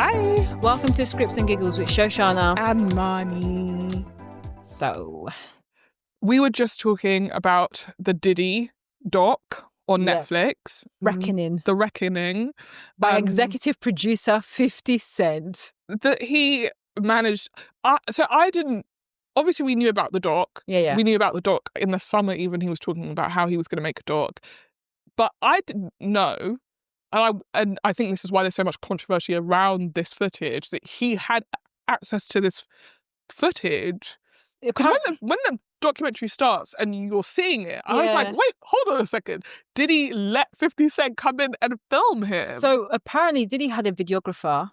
Hi. Welcome to Scripts and Giggles with Shoshana And Money. So, we were just talking about the Diddy doc on Netflix. Reckoning. The Reckoning. By executive producer 50 Cent. That he managed... Obviously, we knew about the doc. Yeah. We knew about the doc in the summer even. He was talking about how he was going to make a doc. But I didn't know, and I think this is why there's so much controversy around this footage, that he had access to this footage. Because when the documentary starts and you're seeing it, I was like, wait, hold on a second. Did he let 50 Cent come in and film him? So apparently Diddy had a videographer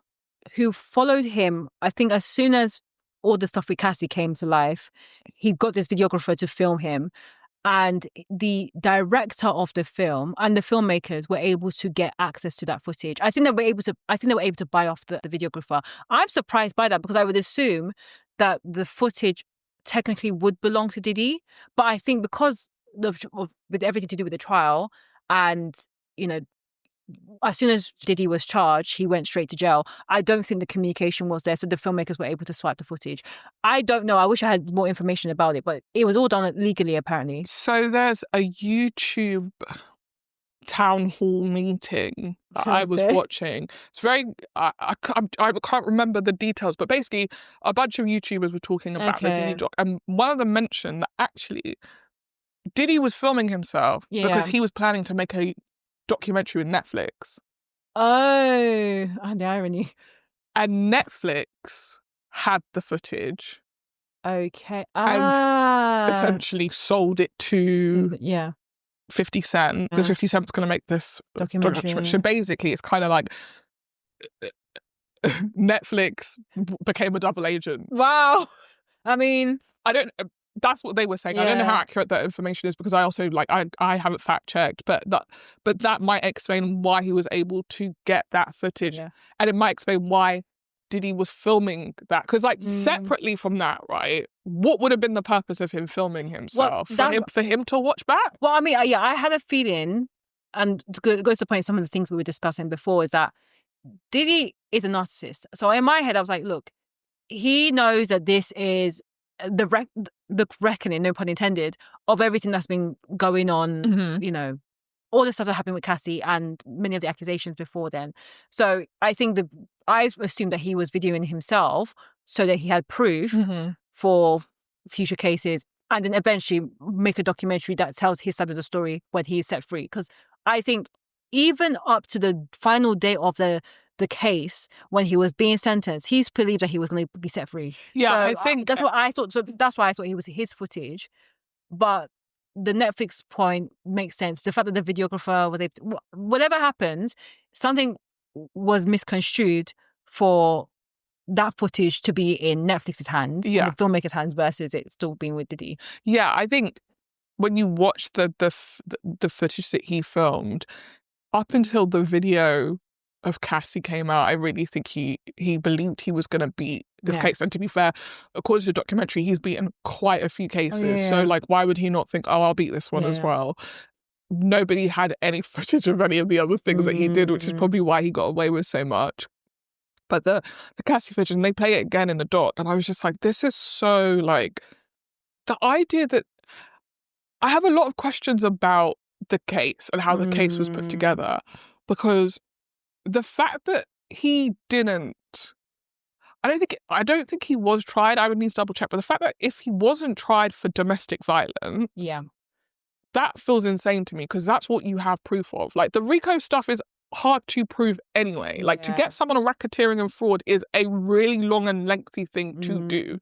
who followed him, I think as soon as all the stuff with Cassie came to life, he got this videographer to film him. And the director of the film and the filmmakers were able to get access to that footage. I think they were able to buy off the videographer. I'm surprised by that because I would assume that the footage technically would belong to Diddy. But I think because with everything to do with the trial and, you know, as soon as Diddy was charged, he went straight to jail. I don't think the communication was there, so the filmmakers were able to swipe the footage. I don't know. I wish I had more information about it, but it was all done legally, apparently. So there's a YouTube town hall meeting that I was watching. It's very... I can't remember the details, but basically a bunch of YouTubers were talking about the Diddy doc, and one of them mentioned that actually Diddy was filming himself because he was planning to make a documentary with Netflix. Oh, the irony. And Netflix had the footage. Okay. And essentially sold it to 50 Cent because 50 Cent's going to make this documentary. So basically, it's kind of like Netflix became a double agent. Wow. I mean... That's what they were saying. I don't know how accurate that information is because I also I haven't fact checked, but that might explain why he was able to get that footage, and it might explain why Diddy was filming that. Because separately from that, right? What would have been the purpose of him filming himself? For him to watch back? Well, I mean, I had a feeling, and it goes to point some of the things we were discussing before, is that Diddy is a narcissist. So in my head, I was like, look, he knows that this is the reckoning, no pun intended, of everything that's been going on, you know, all the stuff that happened with Cassie and many of the accusations before then. So I think I assumed that he was videoing himself so that he had proof for future cases and then eventually make a documentary that tells his side of the story when he is set free. Because I think even up to the final day of the case, when he was being sentenced, he's believed that he was going to be set free. Yeah, so I think that's what I thought. So that's why I thought he was his footage. But the Netflix point makes sense. The fact that the videographer was able to, whatever happens, something was misconstrued for that footage to be in Netflix's hands, in the filmmaker's hands, versus it still being with Diddy. Yeah, I think when you watch the footage that he filmed, up until the video of Cassie came out, I really think he believed he was going to beat this case. And to be fair, according to the documentary, he's beaten quite a few cases. So why would he not think, oh, I'll beat this one as well? Nobody had any footage of any of the other things that he did, which is probably why he got away with so much. But the Cassie footage, and they play it again in the doc, and I was just like, this is so the idea that I have a lot of questions about the case and how the case was put together, because the fact that he didn't, I don't think he was tried. I would need to double check. But the fact that if he wasn't tried for domestic violence, that feels insane to me because that's what you have proof of. Like the RICO stuff is hard to prove anyway. Like to get someone on racketeering and fraud is a really long and lengthy thing to do.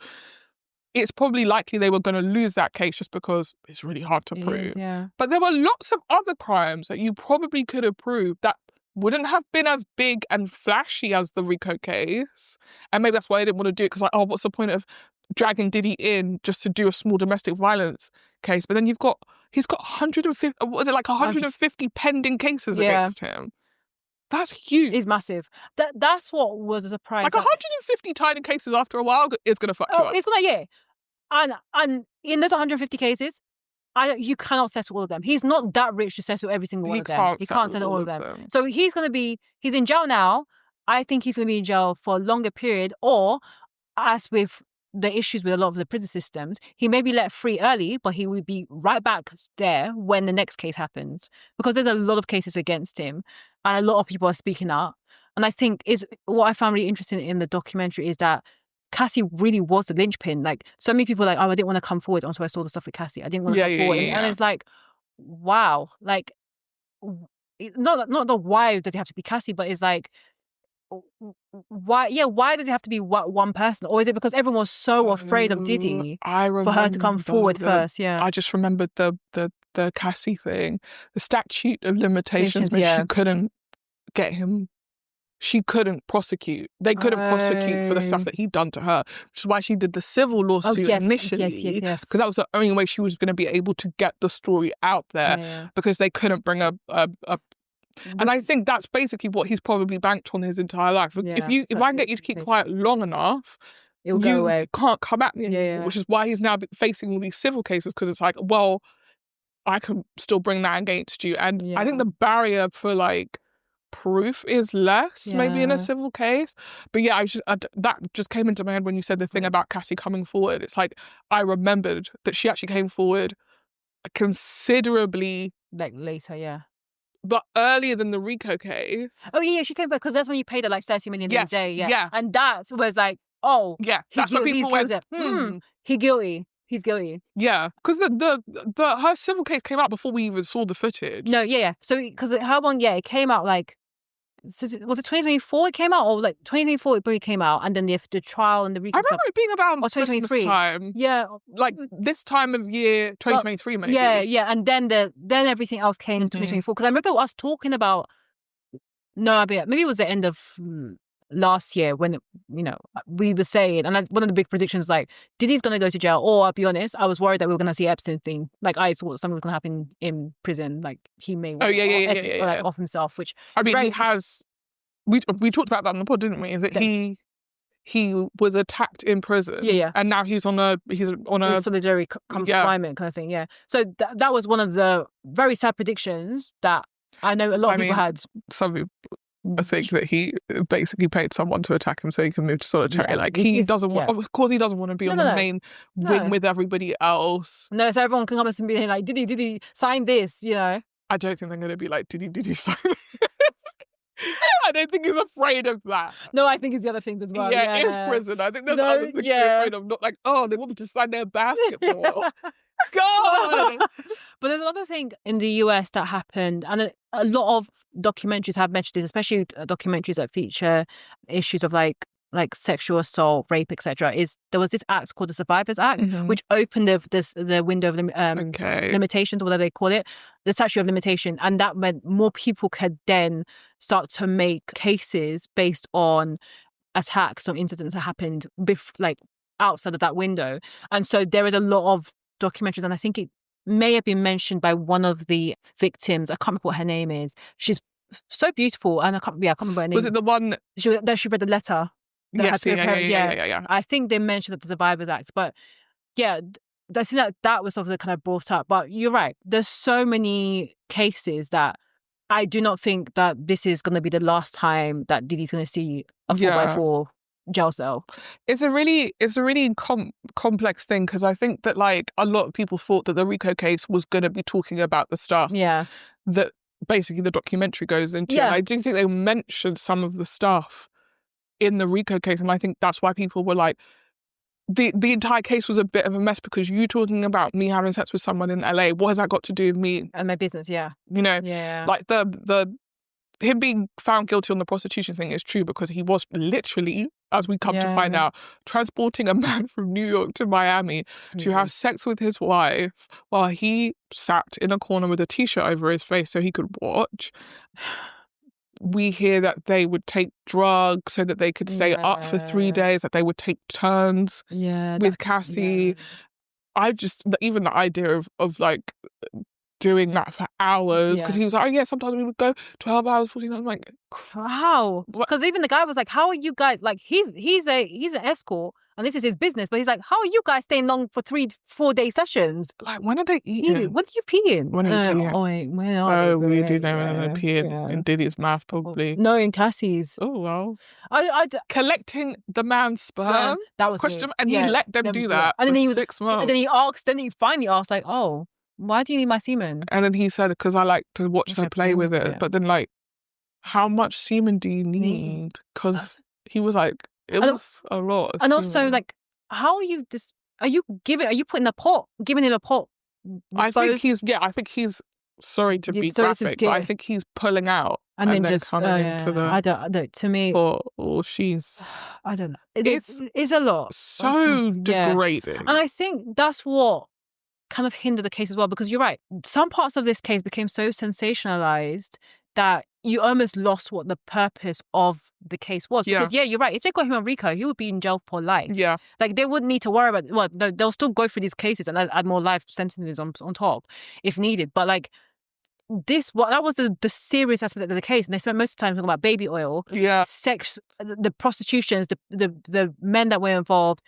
It's probably likely they were going to lose that case just because it's really hard to prove. But there were lots of other crimes that you probably could have proved that wouldn't have been as big and flashy as the RICO case. And maybe that's why I didn't want to do it, because what's the point of dragging Diddy in just to do a small domestic violence case? But then he's got 150, what is it, 150 pending cases against him. That's huge. It's massive. That's what was a surprise. 150 tiny cases after a while is going to fuck you up. It's going to, And in those 150 cases, you cannot settle all of them. He's not that rich to settle every single one of them. He can't settle all of them. So he's in jail now, I think he's going to be in jail for a longer period, or as with the issues with a lot of the prison systems, he may be let free early, but he will be right back there when the next case happens, because there's a lot of cases against him and a lot of people are speaking out. And I think is what I found really interesting in the documentary is that Cassie really was the linchpin. Like, so many people were like, oh, I didn't want to come forward until I saw the stuff with Cassie. I didn't want to come forward. And it's like, wow, like, not the why does it have to be Cassie, but it's like, why does it have to be one person, or is it because everyone was so afraid of Diddy for her to come forward first? I just remembered the Cassie thing. The statute of limitations meant she couldn't get him. She couldn't prosecute. They couldn't prosecute for the stuff that he'd done to her, which is why she did the civil lawsuit initially. Because that was the only way she was going to be able to get the story out there, because they couldn't bring a and I think that's basically what he's probably banked on his entire life. If I can get you to keep quiet long enough, you can't come at me anymore, which is why he's now facing all these civil cases, because it's like, well, I can still bring that against you. And I think the barrier for like proof is less maybe in a civil case. But that just came into my head when you said the thing about Cassie coming forward. It's like, I remembered that she actually came forward considerably like later, but earlier than the Rico case. Oh yeah, she came back because that's when you paid her like 30 million a day. And that was like, oh that's what people went, he's guilty. He's guilty. Yeah, because her civil case came out before we even saw the footage. No, So because her one, it came out like, was it 2024 it came out, or like 2024 it probably came out, and then the trial and the Rico I remember it being about Christmas time. Yeah, like this time of year, 2023 maybe. And then everything else came in 2024. Because I remember us talking about, maybe it was the end of last year when we were saying, and one of the big predictions like Diddy's gonna go to jail, or I'll be honest, I was worried that we were gonna see Epstein thing. Like, I thought something was gonna happen in prison, like he may like off himself, which I mean he has. We talked about that on the pod, didn't we? That he was attacked in prison, and now he's on a solitary confinement kind of thing. So that was one of the very sad predictions that I know a lot of people had. Some people think that he basically paid someone to attack him so he can move to solitary. Like, he doesn't want. Of course, he doesn't want to be on the main wing with everybody else. No, so everyone can come and be like, Diddy, sign this. I don't think they're going to be like, Diddy, sign this. I don't think he's afraid of that. No, I think it's the other things as well. It's prison. I think there's other things you're afraid of. Not like, oh, they want me to sign their basketball. God! But there's another thing in the US that happened, and a lot of documentaries have mentioned this, especially documentaries that feature issues of like sexual assault, rape, etc. Is there was this act called the Survivors Act, which opened the window of limitations, or whatever they call it, the statute of limitation, and that meant more people could then start to make cases based on attacks or incidents that happened like outside of that window. And so there is a lot of documentaries, and I think it may have been mentioned by one of the victims. I can't remember what her name is. She's so beautiful, and I can't remember her name. Was it the one that she read the letter? Yes, yeah. I think they mentioned that the Survivors Act, but I think that was something that kind of brought up. But you're right. There's so many cases that I do not think that this is going to be the last time that Diddy's going to see a 4x4 jail cell. It's a really complex thing, because I think that like a lot of people thought that the Rico case was going to be talking about the stuff that basically the documentary goes into. And I do think they mentioned some of the stuff in the Rico case, and I think that's why people were like, the entire case was a bit of a mess, because you talking about me having sex with someone in LA, what has that got to do with me and my business? Like the him being found guilty on the prostitution thing is true, because he was literally, as we come to find out, transporting a man from New York to Miami to have sex with his wife while he sat in a corner with a t-shirt over his face so he could watch. We hear that they would take drugs so that they could stay up for 3 days, that they would take turns with Cassie. I just, even the idea of like doing that for hours, because he was like, oh yeah, sometimes we would go 12 hours, 14 hours. I'm like, wow. Because even the guy was like, how are you guys, like, he's an escort, and this is his business. But he's like, how are you guys staying long for 3-4 day sessions? Like, when are they eating? When are you peeing? When are you peeing? Oh wait, when are Oh, they we do peeing? know when they're peeing in Diddy's mouth, probably. No, in Cassie's. Oh well. I Collecting the man's sperm. That was question, weird. and he let them do that. And then for he was 6 months. And then he finally asked, like, oh, why do you need my semen? And then he said, because I like to watch her play with it. Yeah. But then, like, how much semen do you need? Because he was like, it was a lot of and semen. Also, like, how are you just, are you putting a pot, giving him a pot? I think he's sorry to be graphic, but I think he's pulling out and then just coming into the. I don't. To me, or she's. I don't know. It's a lot. So degrading, and I think that's what kind of hindered the case as well. Because you're right, some parts of this case became so sensationalized that you almost lost what the purpose of the case was. Because you're right. If they got him on RICO, he would be in jail for life. Yeah, like they wouldn't need to worry about. Well, no, they'll still go through these cases and add more life sentences on top if needed. But like that was the serious aspect of the case, and they spent most of the time talking about baby oil, sex, the prostitutions, the men that were involved,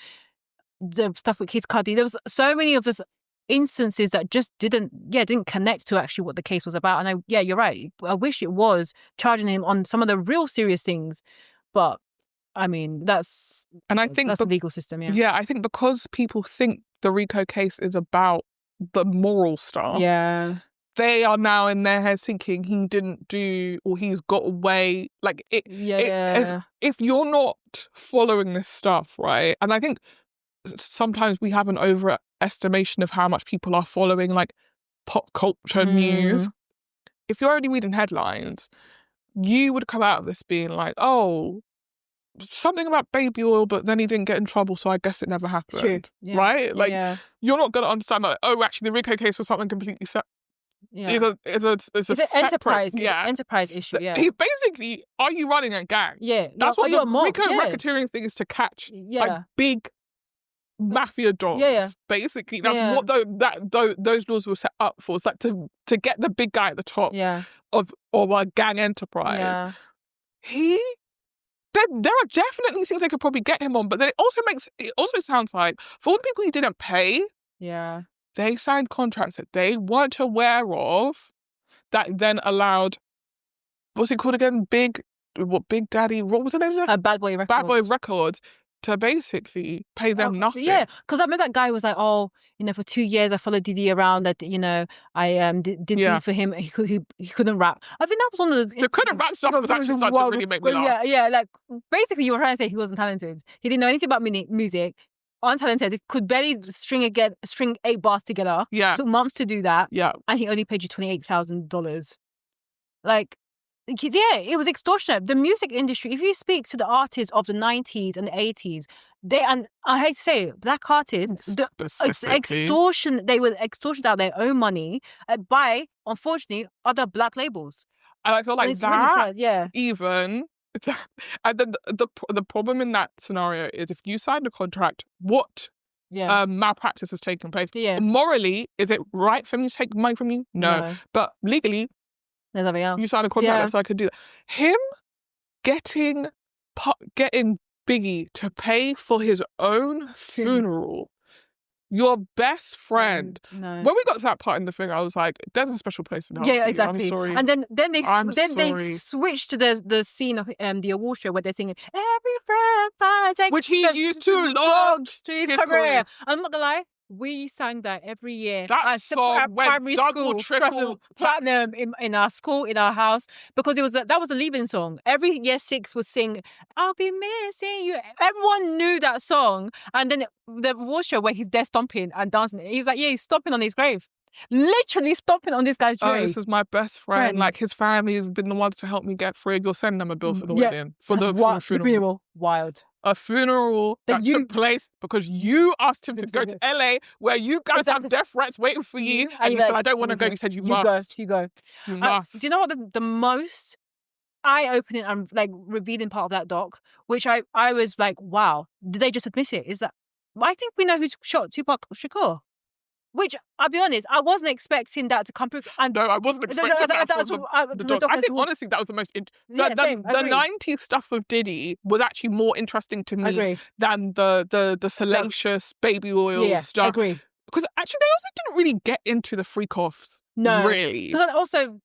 the stuff with Kid Cudi. There was so many of us instances that just didn't connect to actually what the case was about. And you're right. I wish it was charging him on some of the real serious things, but I mean I think that's the legal system. Yeah, I think because people think the RICO case is about the moral stuff. Yeah. They are now in their heads thinking he didn't do or he's got away. Like if you're not following this stuff, right? And I think sometimes we have an overestimation of how much people are following like pop culture news. If you're only reading headlines, you would come out of this being like, oh, something about baby oil, but then he didn't get in trouble, so I guess it never happened. True. Yeah. Right? Like you're not going to understand that. Oh, actually, the RICO case was something completely separate. Yeah. It's an enterprise. Yeah. It's an enterprise issue. Yeah. He basically, are you running a gang? Yeah. That's what the RICO racketeering thing is, to catch like big mafia dons. Yeah. Basically, that's what those laws were set up for. It's like to get the big guy at the top of a gang enterprise. Yeah. There are definitely things they could probably get him on, but then it also sounds like for all the people he didn't pay, they signed contracts that they weren't aware of that then allowed, what's it called again? Big Daddy, what was the name of it? Bad Boy Records. Bad Boy Records, to basically pay them nothing. Yeah, because I remember that guy was like, oh, for 2 years I followed Diddy around, that, I did beats for him. He couldn't rap. I think that was one of the couldn't rap stuff was actually starting to really make me laugh. Yeah, like basically you were trying to say he wasn't talented. He didn't know anything about music. Untalented, could barely string 8 bars together. Yeah. Took months to do that. Yeah. And he only paid you $28,000. Like, it was extortionate. The music industry, if you speak to the artists of the 90s and the 80s, and I hate to say it, black artists, it's extortion. They were extortioned out their own money by, unfortunately, other black labels. And I feel like that, really even. And then the problem in that scenario is if you signed a contract, what malpractice has taken place? Morally, is it right for me to take money from you? No. But legally, there's nothing else. You signed a contract so I could do that. Him getting Biggie to pay for his own funeral. Your best friend. No. When we got to that part in the thing, I was like, "There's a special place in hell." Yeah, exactly. I'm sorry. And then they switched to the scene of the award show where they're singing "Every Breath I Take," which he used to launch his career. I'm not gonna lie. We sang that every year. That song went primary double, school, triple platinum in our school, in our house, because that was a leaving song. Every year 6 would sing, "I'll be missing you." Everyone knew that song. And then the award show where he's there stomping and dancing, he was like, he's stomping on his grave. Literally stomping on this guy's grave. Oh, this is my best friend. Like, his family has been the ones to help me get free. You'll send them a bill for the wedding. For the funeral. Wild. A funeral that took place because you asked him to go to LA, where you guys have death threats waiting for you. And you said, "I don't want to go." You said, "You must. You go. You must." Do you know what the most eye-opening and like revealing part of that doc, which I was like, wow, did they just admit it? Is that I think we know who shot Tupac Shakur. Which, I'll be honest, I wasn't expecting that to come through. And No, I wasn't expecting that from the dog. I think, honestly, that was the most... same, the 90s stuff with Diddy was actually more interesting to me than the salacious baby oil stuff. Agree. Because actually, they also didn't really get into the freak-offs, really. Because also,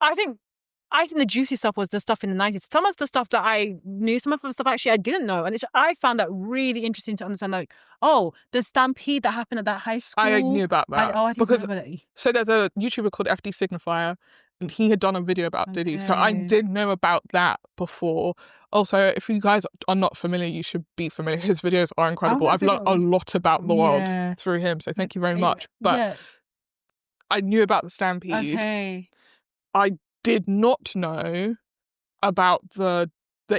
I think the juicy stuff was the stuff in the 90s. Some of the stuff that I knew, some of the stuff actually I didn't know. And I found that really interesting to understand, like, oh, the stampede that happened at that high school. I knew about that. I didn't know about that. So there's a YouTuber called FD Signifier, and he had done a video about Diddy. So I did know about that before. Also, if you guys are not familiar, you should be familiar. His videos are incredible. I've learned a lot about the world through him. So thank you very much. But I knew about the stampede. Okay. I did not know about the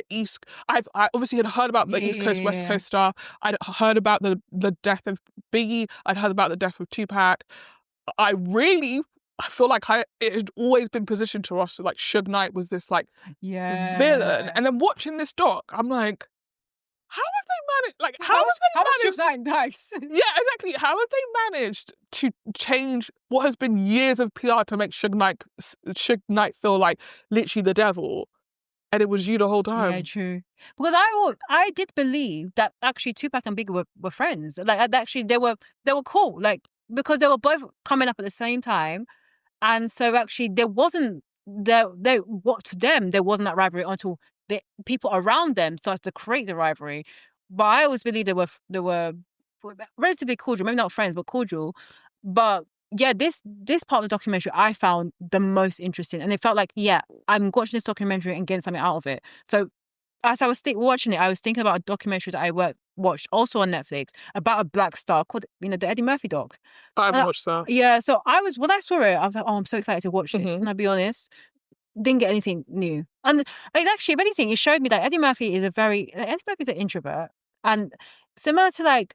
East. I obviously had heard about the East Coast, West Coast stuff. I'd heard about the death of Biggie. I'd heard about the death of Tupac. I feel like it had always been positioned to us like Suge Knight was this like villain. And then watching this doc, I'm like, how have they managed? Like, how have they managed? Suge Knight nice? Yeah, exactly. How have they managed to change what has been years of PR to make Suge Knight feel like literally the devil? And it was you the whole time. Yeah, true. Because I did believe that actually Tupac and Biggie were friends. Like, actually, they were cool. Like, because they were both coming up at the same time, and so actually there wasn't what to them there wasn't that rivalry until the people around them started to create the rivalry. But I always believed they were relatively cordial, maybe not friends, but cordial. But yeah, this part of the documentary I found the most interesting, and it felt like, I'm watching this documentary and getting something out of it. So as I was watching it, I was thinking about a documentary that I watched also on Netflix about a black star called, the Eddie Murphy doc. I haven't watched that. Yeah, so when I saw it, I was like, oh, I'm so excited to watch it. And I'll be honest, didn't get anything new. And like, actually, if anything, it showed me that Eddie Murphy is an introvert, and similar to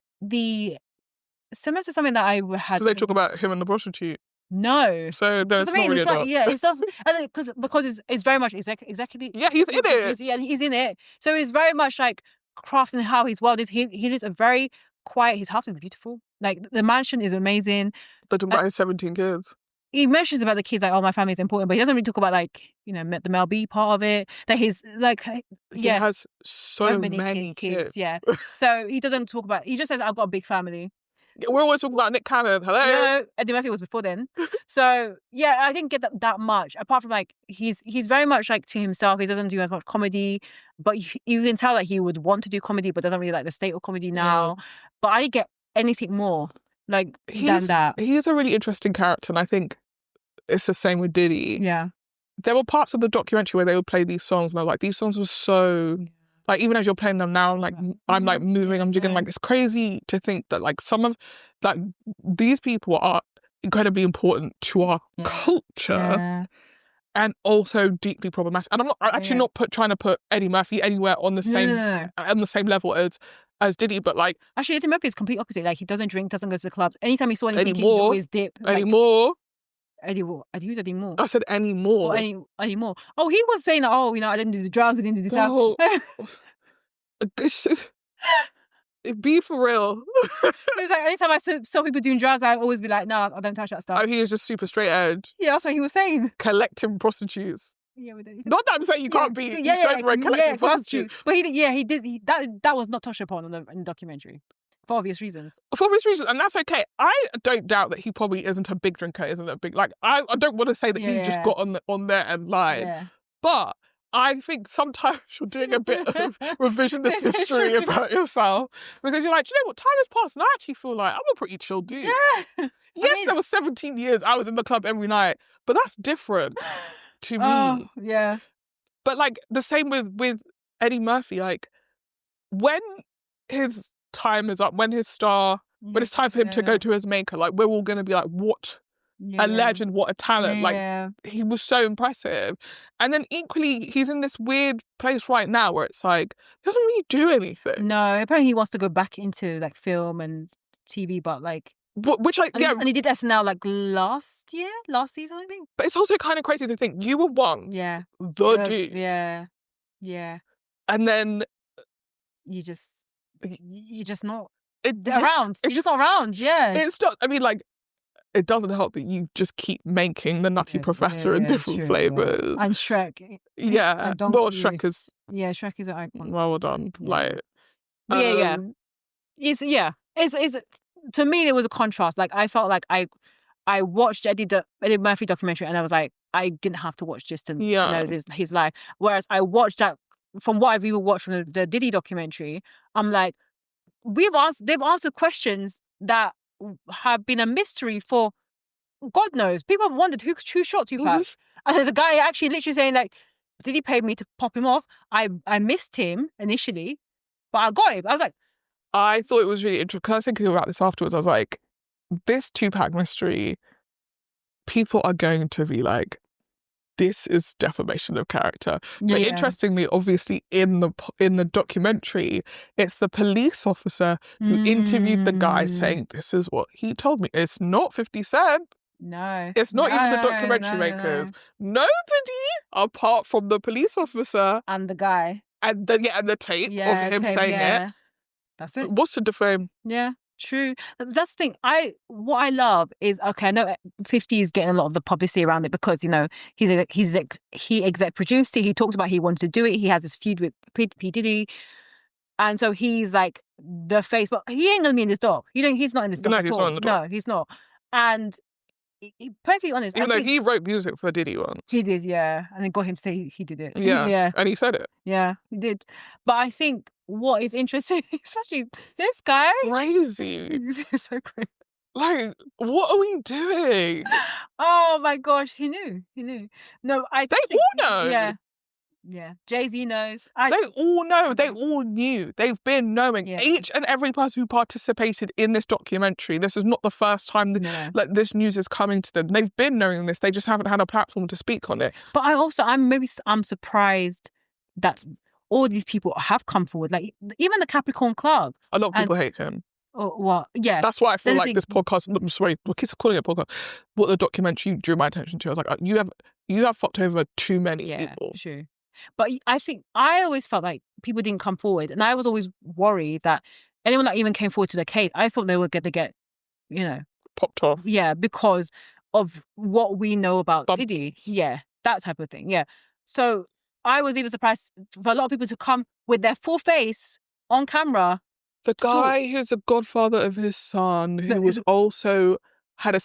something that I had. Do they talk about him and the prostitute? No. So there's not really it's not, and because it's very much exactly. Yeah, he's in it. Yeah, he's in it. So it's very much like crafting how his world is. He lives a very quiet. His house is beautiful. Like, the mansion is amazing. They talk about his 17 kids. He mentions about the kids, like, oh, my family is important, but he doesn't really talk about, like, the Mel B part of it. That he's like, he has so many kids. Yeah. So he doesn't talk about. He just says, I've got a big family. We're always talking about Nick Cannon. Hello. No, Eddie Murphy was before then. So yeah, I didn't get that much. Apart from, like, he's very much like to himself. He doesn't do as much comedy, but you can tell that he would want to do comedy, but doesn't really like the state of comedy now. But I didn't get anything more than that. He's a really interesting character, and I think it's the same with Diddy. Yeah. There were parts of the documentary where they would play these songs, and I was like, these songs were so... Like, even as you're playing them now, like, I'm like moving, I'm jigging. Like, it's crazy to think that, like, some of, like, these people are incredibly important to our culture and also deeply problematic. And I'm actually not trying to put Eddie Murphy anywhere on the same level as Diddy, but, like... Actually, Eddie Murphy is complete opposite. Like, he doesn't drink, doesn't go to the clubs. Anytime he saw anything, he would always dip. Anymore. Who's Eddie Moore? I said anymore. Anymore. Oh, he was saying that, I didn't do the drugs, I didn't do this. Oh. Be for real. It's like, anytime I saw people doing drugs, I'd always be like, nah, I don't touch that stuff. Oh, he is just super straight edge. Yeah, that's what he was saying. Collecting prostitutes. Yeah, not that I'm saying you can't be sober and collecting prostitutes. But he did. That was not touched upon in the documentary. For obvious reasons. For obvious reasons, and that's okay. I don't doubt that he probably isn't a big drinker, isn't a big... Like, I don't want to say that he just got on there and lied. Yeah. But I think sometimes you're doing a bit of revisionist history about yourself, because you're like, do you know what? Time has passed, and I actually feel like I'm a pretty chill dude. Yeah. Yes, there was 17 years I was in the club every night, but that's different to me. Oh, yeah. But, like, the same with Eddie Murphy. Like, when his time is up, when it's time for him to go to his maker, like, we're all gonna be like, what a legend, what a talent. Like, he was so impressive. And then equally, he's in this weird place right now where it's like, he doesn't really do anything. No, apparently he wants to go back into, like, film and TV, but, like, and he did SNL like last season, I think. But it's also kind of crazy to think you were one, the dude, yeah, and then you just not. around. You're just not around. Yeah. It's not. I mean, like, it doesn't help that you just keep making the Nutty Professor in different flavors. And Shrek. Yeah. And Well, Shrek is. Yeah, Shrek is an icon. Well done. Yeah. Like. But It's to me there was a contrast. Like I felt like I watched Eddie Murphy documentary and I was like, I didn't have to watch this to know his life. Whereas I watched that from what I've even watched from the Diddy documentary, I'm like, they've answered questions that have been a mystery for God knows. People have wondered who shot Tupac. And there's a guy actually literally saying like, Diddy paid me to pop him off. I missed him initially, but I got him. I was like, I thought it was really interesting because I was thinking about this afterwards. I was like, this Tupac mystery, people are going to be like, this is defamation of character. But interestingly, obviously, in the documentary, it's the police officer who interviewed the guy saying, this is what he told me. It's not 50 Cent. No. It's not even the documentary makers. Nobody apart from the police officer. And the guy. And the tape of him saying it. That's it. What's to defame? Yeah, true. That's the thing. What I love is, okay, I know 50 is getting a lot of the publicity around it because, you know, he exec produced it. He talked about he wanted to do it. He has this feud with P. Diddy. And so he's like the face, but he ain't going to be in this doc. He's not in this doc at all. He's not in the doc. No, he's not. And perfectly honest. Even though he wrote music for Diddy once. He did, yeah. And then got him to say he did it. Yeah. And he said it. Yeah, he did. But I think what is interesting is actually this guy. Crazy. He's so crazy. Like, what are we doing? Oh my gosh, he knew. No, they all know. Yeah. Yeah, Jay-Z knows. They all know. They all knew. They've been knowing. Yeah. Each and every person who participated in this documentary, this is not the first time like this news is coming to them. They've been knowing this. They just haven't had a platform to speak on it. But I'm surprised that all these people have come forward. Like even the Capricorn Club. A lot of people hate him. Oh, well, yeah. That's why I feel like this podcast. I'm sorry, we keep calling it a podcast. What the documentary drew my attention to, I was like, you have fucked over too many people. True. But I think I always felt like people didn't come forward, and I was always worried that anyone that even came forward to the case, I thought they were going to get, you know, popped off. Yeah, because of what we know about Diddy. Yeah, that type of thing. Yeah. So I was even surprised for a lot of people to come with their full face on camera. The guy who's the godfather of his son, who was also had a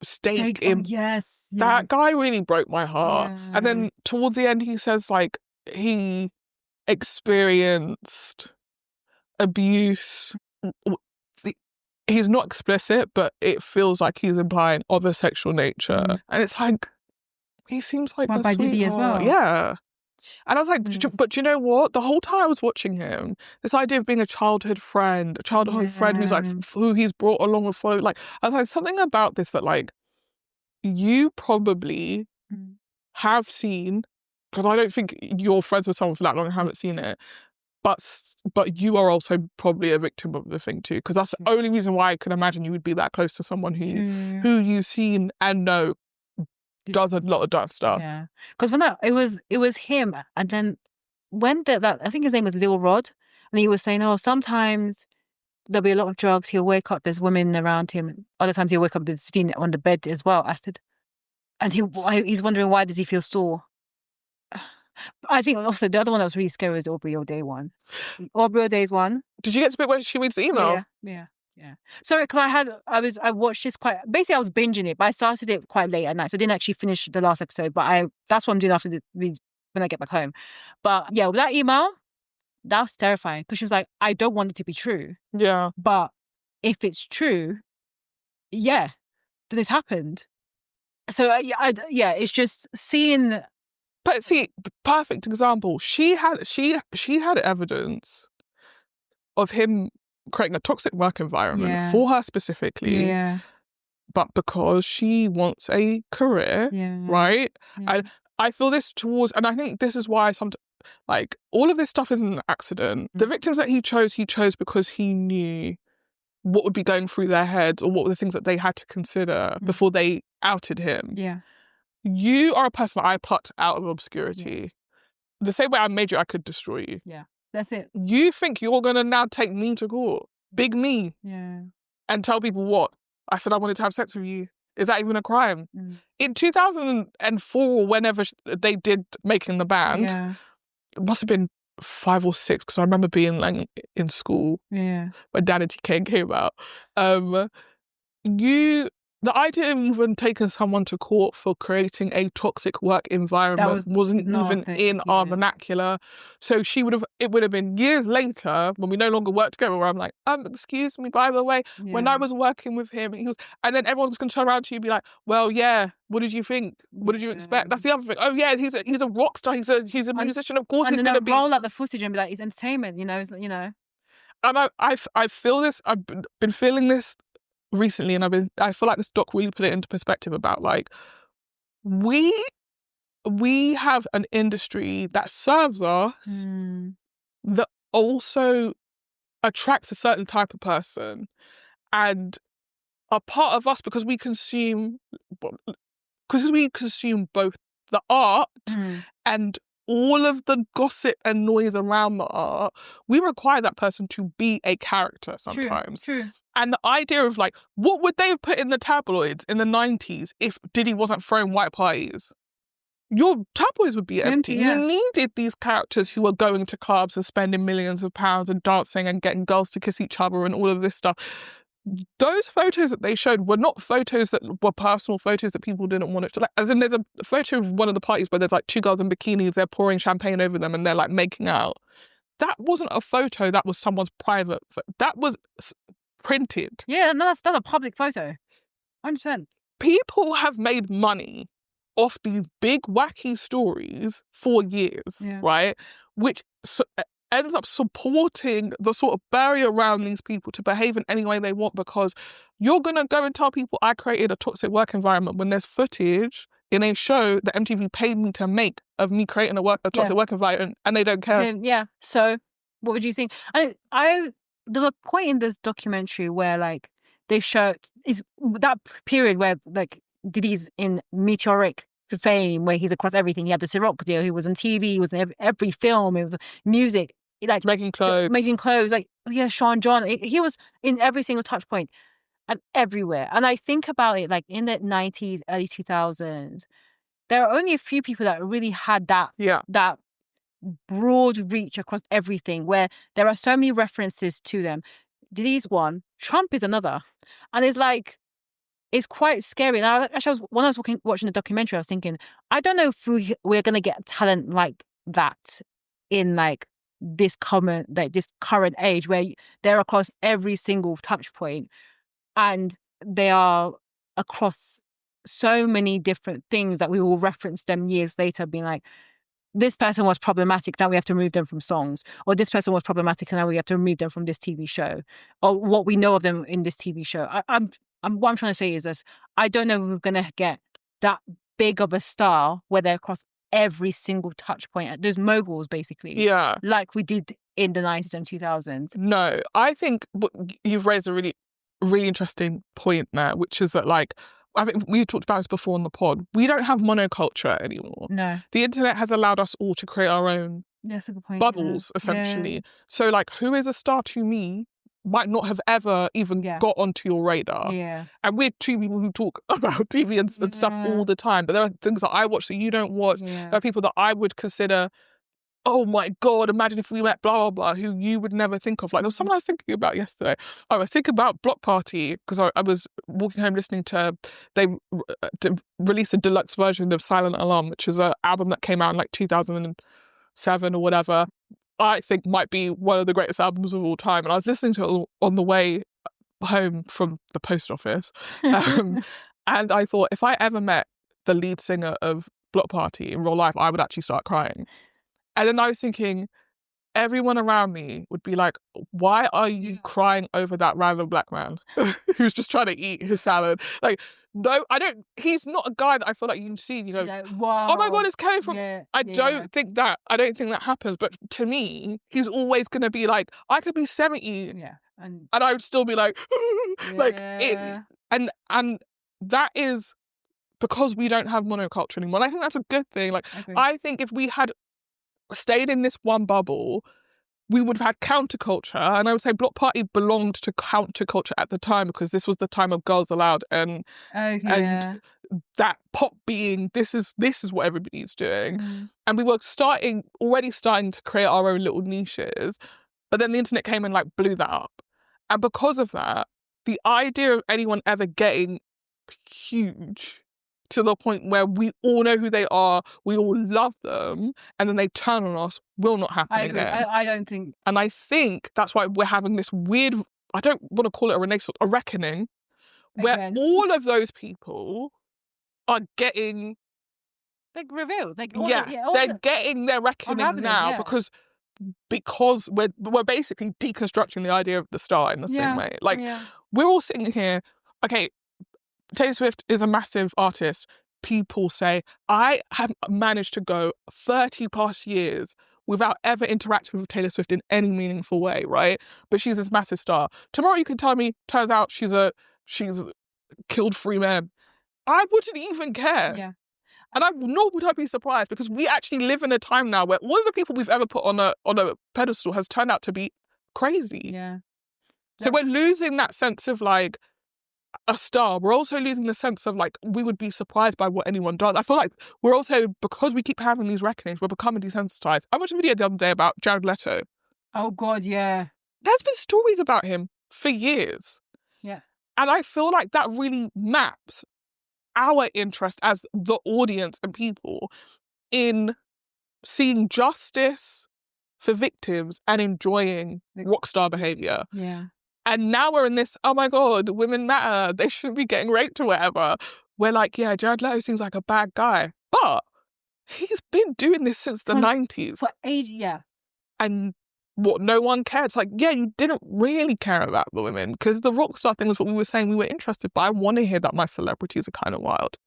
stake in. Yes. That guy really broke my heart. Yeah. And then towards the end, he says like he experienced abuse. He's not explicit, but it feels like he's implying of a sexual nature. And it's like, he seems like a by Diddy as well. Yeah. And I was like, but you know what? The whole time I was watching him, this idea of being a childhood friend who's like, who he's brought along with follow, like, I was like, something about this that like, you probably have seen, because I don't think you're friends with someone for that long and haven't seen it, but you are also probably a victim of the thing too, because that's the only reason why I can imagine you would be that close to someone who you've seen and know does a lot of dark stuff. Yeah, because when it was him, and then when that I think his name was Lil Rod, and he was saying, oh, sometimes there'll be a lot of drugs. He'll wake up, there's women around him. Other times he'll wake up, there's Steen on the bed as well. I said, and he's wondering why does he feel sore. I think also the other one that was really scary was Aubrey O'Day one. Aubrey O'Day's one. Did you get to the bit where she reads the email? Yeah. Sorry, because I watched this basically I was binging it, but I started it quite late at night, so I didn't actually finish the last episode. But that's what I'm doing after when I get back home. But yeah, with that email, that was terrifying because she was like, I don't want it to be true. Yeah. But if it's true, yeah, then it's happened. So it's just seeing. But see, perfect example. She had evidence of him creating a toxic work environment for her specifically. Yeah. But because she wants a career, right? Yeah. And I feel this and I think this is why like all of this stuff isn't an accident. The victims that he chose because he knew what would be going through their heads or what were the things that they had to consider before they outed him. Yeah. You are a person I plucked out of obscurity. Yeah. The same way I made you, I could destroy you. Yeah, that's it. You think you're going to now take me to court? big me Yeah. and tell people what? I said I wanted to have sex with you. Is that even a crime? In 2004, whenever they did Making the Band, Yeah. it must have been 5 or 6, because I remember being like in school Yeah. when Danity Kane came out. The idea of even taking someone to court for creating a toxic work environment wasn't even in our vernacular. So it would have been years later when we no longer worked together where I'm like, excuse me, by the way, when I was working with him, and then everyone's going to turn around to you and be like, well, yeah, what did you think? What did you expect? That's the other thing. Oh yeah, he's a rock star. He's a musician. Of course he's going to be. roll out the footage and be like, it's entertainment, And I feel this. I've been feeling this recently, and I feel like this doc really put it into perspective about like we have an industry that serves us that also attracts a certain type of person and a part of us because we consume both the art and all of the gossip and noise around the art. We require that person to be a character sometimes. True. And the idea of like, what would they have put in the tabloids in the 90s if Diddy wasn't throwing white parties? Your tabloids would be empty. Yeah. You needed these characters who were going to clubs and spending millions of pounds and dancing and getting girls to kiss each other and all of this stuff. Those photos that they showed were not photos that were personal photos that people didn't want to, like, as in there's a photo of one of the parties where there's like 2 girls in bikinis, they're pouring champagne over them and they're like making out. That wasn't a photo, that was someone's private, that was printed. Yeah, no, that's a public photo. 100%. People have made money off these big wacky stories for years, right? Which ends up supporting the sort of barrier around these people to behave in any way they want, because you're going to go and tell people I created a toxic work environment when there's footage in a show that MTV paid me to make of me creating a toxic work environment, and they don't care. Yeah. So what would you think? There was a point in this documentary where like they show is that period where like Diddy's in meteoric fame, where he's across everything. He had the Ciroc deal. He was on TV. He was in every film. It was music. Like making clothes. Like, oh yeah, Sean John. He was in every single touch point and everywhere. And I think about it like in the 90s, early 2000s, there are only a few people that really had that broad reach across everything, where there are so many references to them. Diddy's one, Trump is another. And it's like, it's quite scary. And when I was watching the documentary, I was thinking, I don't know if we're going to get talent like that in like this current age where they're across every single touch point and they are across so many different things that we will reference them years later being like, this person was problematic, now we have to remove them from songs. Or this person was problematic and now we have to remove them from this TV show. Or what we know of them in this TV show. What I'm trying to say is this, I don't know if we're going to get that big of a star where they're across every single touch point. There's moguls, basically. Yeah. Like we did in the 90s and 2000s. No, I think you've raised a really, really interesting point there, which is that like, I think we talked about this before on the pod. We don't have monoculture anymore. No. The internet has allowed us all to create our own bubbles, essentially. Yeah. So like, who is a star to me might not have ever even got onto your radar. Yeah. And we're two people who talk about TV and stuff all the time. But there are things that I watch that you don't watch. Yeah. There are people that I would consider, oh my God, imagine if we met blah, blah, blah, who you would never think of. Like, there was someone I was thinking about yesterday. I was thinking about Block Party because I was walking home listening to, they released a deluxe version of Silent Alarm, which is an album that came out in like 2007 or whatever. I think might be one of the greatest albums of all time. And I was listening to it on the way home from the post office. And I thought, if I ever met the lead singer of Block Party in real life, I would actually start crying. And then I was thinking, everyone around me would be like, why are you crying over that random black man who's just trying to eat his salad? Like, no, I don't, he's not a guy that I feel like you see and you go, wow. Oh my God, it's Kelly from, I don't think that happens. But to me, he's always going to be like, I could be 70 and I would still be like, like it, and that is because we don't have monoculture anymore. And I think that's a good thing. Like, I think if we had stayed in this one bubble, we would have had counterculture, and I would say Block Party belonged to counterculture at the time because this was the time of Girls Aloud and that pop being this is what everybody's doing, and we were already starting to create our own little niches, but then the internet came and like blew that up, and because of that, the idea of anyone ever getting huge to the point where we all know who they are, we all love them, and then they turn on us will not happen I agree. again. I don't think. And I think that's why we're having this weird, I don't want to call it a renaissance, a reckoning, where all of those people are getting... like revealed. Like, they're getting their reckoning now because we're basically deconstructing the idea of the star in the same way. Like, we're all sitting here, okay, Taylor Swift is a massive artist. People say, I have managed to go 30 plus years without ever interacting with Taylor Swift in any meaningful way, right? But she's this massive star. Tomorrow you can tell me, turns out she's killed 3 men. I wouldn't even care. Yeah. And nor would I be surprised, because we actually live in a time now where all of the people we've ever put on a pedestal has turned out to be crazy. Yeah. So we're losing that sense of like a star. We're also losing the sense of like we would be surprised by what anyone does. I feel like we're also, because we keep having these reckonings, we're becoming desensitized. I watched a video the other day about Jared Leto. Oh God, yeah. There's been stories about him for years. Yeah. And I feel like that really maps our interest as the audience and people in seeing justice for victims and enjoying rockstar behaviour. Yeah. And now we're in this, oh my God, women matter, they shouldn't be getting raped or whatever. We're like, yeah, Jared Leto seems like a bad guy. But he's been doing this since the 90s. For age, yeah. And what, no one cared? It's like, yeah, you didn't really care about the women, because the rockstar thing was what we were saying we were interested, but I want to hear that my celebrities are kind of wild.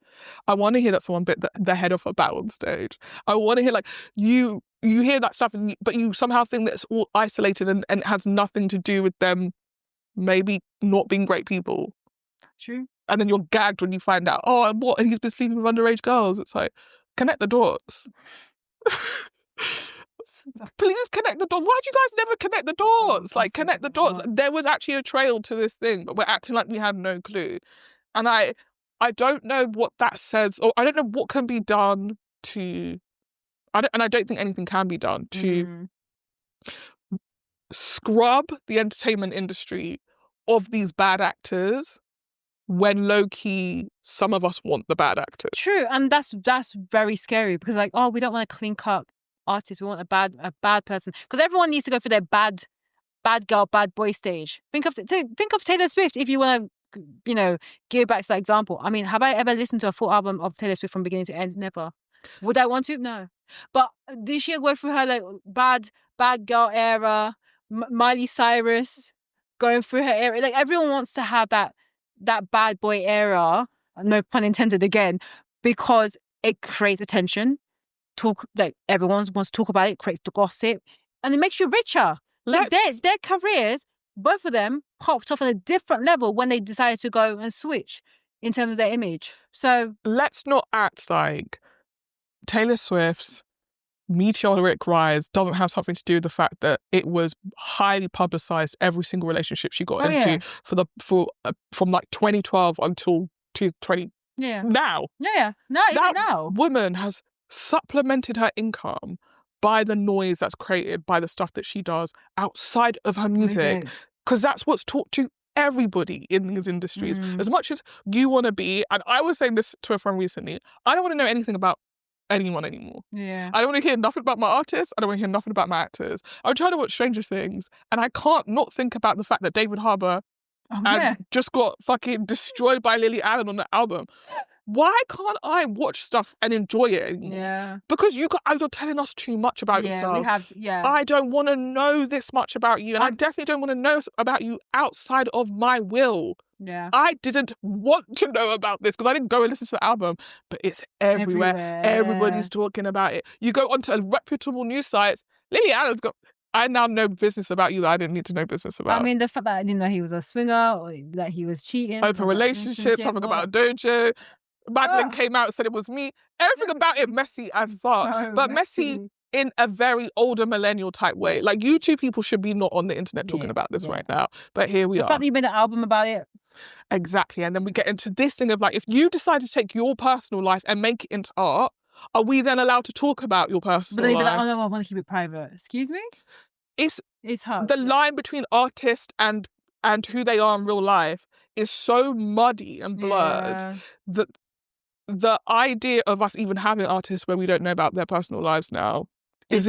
I want to hear that someone bit the head off a bat on stage. I want to hear like, you hear that stuff, but you somehow think that it's all isolated and it has nothing to do with them maybe not being great people. True. And then you're gagged when you find out, oh, and what? And he's been sleeping with underage girls. It's like, connect the dots. Please connect the dots. Why do you guys never connect the dots? Like, connect the dots. There was actually a trail to this thing, but we're acting like we had no clue. And I don't know what that says, or I don't know what can be done to... I don't think anything can be done to scrub the entertainment industry of these bad actors when low-key some of us want the bad actors. True, and that's very scary, because like, oh, we don't want a clean-cut artist, we want a bad person, because everyone needs to go for their bad girl, bad boy stage. Think of Taylor Swift, if you want to, you know, give back to that example. I mean, have I ever listened to a full album of Taylor Swift from beginning to end? Never. Would I want to? No. But did she go through her like bad girl era? Miley Cyrus going through her era. Like, everyone wants to have that bad boy era, no pun intended again, because it creates attention. Like, everyone wants to talk about it, creates the gossip, and it makes you richer. Like, their careers, both of them popped off on a different level when they decided to go and switch in terms of their image. So let's not act like Taylor Swift's meteoric rise doesn't have something to do with the fact that it was highly publicized, every single relationship she got into from like 2012 until 2020. Now. Now. Woman has supplemented her income by the noise that's created by the stuff that she does outside of her music, because that's what's taught to everybody in these industries. As much as you want to be, and I was saying this to a friend recently, I don't want to know anything about anyone anymore. I don't want to hear nothing about my artists. I don't want to hear nothing about my actors. I'm trying to watch Stranger Things, and I can't not think about the fact that David Harbour just got fucking destroyed by Lily Allen on the album. Why can't I watch stuff and enjoy it anymore? Because you're telling us too much about yourself. I don't want to know this much about you, and I definitely don't want to know about you outside of my will. I didn't want to know about this because I didn't go and listen to the album, but it's everywhere. Everybody's talking about it. You go onto reputable news sites, Lily Allen's got... I now know business about you that I didn't need to know business about. I mean, the fact that I didn't know he was a swinger, or that he was cheating. Open relationship, something about a dojo. Madeline came out and said it was me. Everything about it messy as fuck. But messy in a very older millennial type way. Like, you two people should be not on the internet talking about this right now. But here we The are. fact that you made an album about it. Exactly. And then we get into this thing of like, if you decide to take your personal life and make it into art, are we then allowed to talk about your personal But then you'd be life? like, oh no, I want to keep it private. Excuse me? It's hard. The line between artist and who they are in real life is so muddy and blurred that the idea of us even having artists where we don't know about their personal lives now it's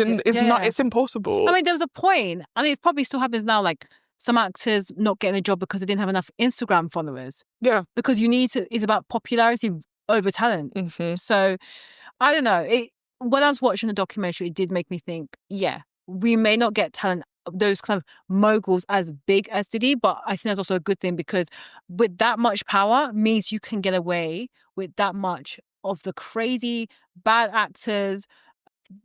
impossible. I mean, there was a point, and it probably still happens now, like some actors not getting a job because they didn't have enough Instagram followers. Yeah. Because it's about popularity over talent. Mm-hmm. So I don't know. When I was watching the documentary, it did make me think, yeah, we may not get talent, those kind of moguls as big as Diddy, but I think that's also a good thing, because with that much power means you can get away with that much of the crazy bad actors,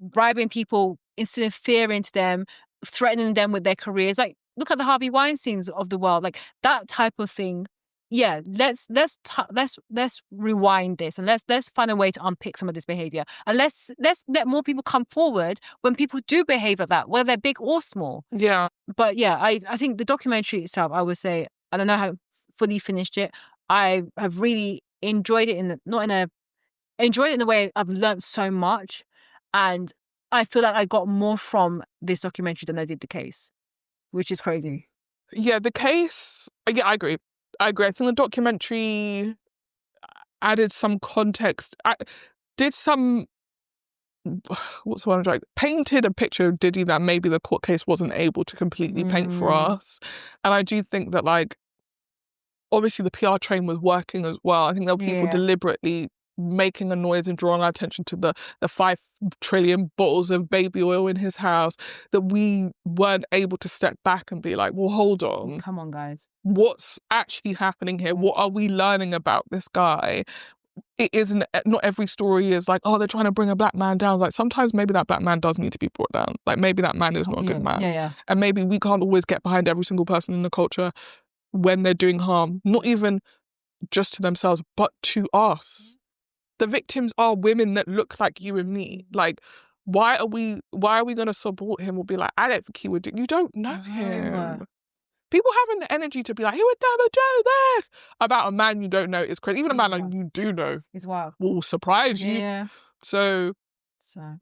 bribing people, instilling fear into them, threatening them with their careers. Like, look at the Harvey Weinsteins of the world, like that type of thing. Yeah, let's rewind this, and let's find a way to unpick some of this behavior, and let's let more people come forward when people do behave like that, whether they're big or small. Yeah. But yeah, I think the documentary itself, I would say, I don't know how fully finished it. I have really enjoyed it enjoyed it in the way I've learned so much, and I feel like I got more from this documentary than I did the case, which is crazy. Yeah, the case. Yeah, I agree. I think the documentary added some context. Did some, what's the one I'm trying? Painted a picture of Diddy that maybe the court case wasn't able to completely paint for us. And I do think that, like, obviously the PR train was working as well. I think there were people deliberately making a noise and drawing our attention to the 5 trillion bottles of baby oil in his house, that we weren't able to step back and be like, well, hold on. Come on, guys. What's actually happening here? What are we learning about this guy? It isn't, not every story is like, oh, they're trying to bring a black man down. Like, sometimes maybe that black man does need to be brought down. Like, maybe that man is not a good man. Yeah. And maybe we can't always get behind every single person in the culture when they're doing harm, not even just to themselves, but to us. The victims are women that look like you and me. Like, why are we going to support him or be like, I don't think he would do? You don't know him. People having the energy to be like, he would never do this about a man you don't know is crazy. Even a man like you do know will surprise you. Yeah. So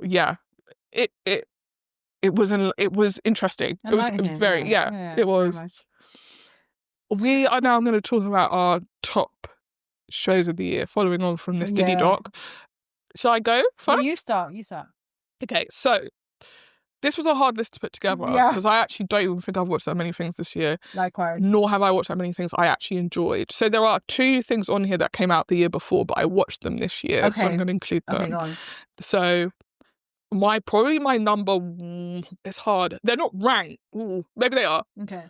yeah, it was interesting. It was very it was. We are now going to talk about our top shows of the year, following on from this Diddy doc. Shall I go first? Yeah, you start. Okay, so this was a hard list to put together because I actually don't even think I've watched that many things this year. Likewise. Nor have I watched that many things I actually enjoyed. So there are 2 things on here that came out the year before, but I watched them this year, so I'm going to include them. Okay, go on. So probably my number, it's hard. They're not ranked. Maybe they are. Okay.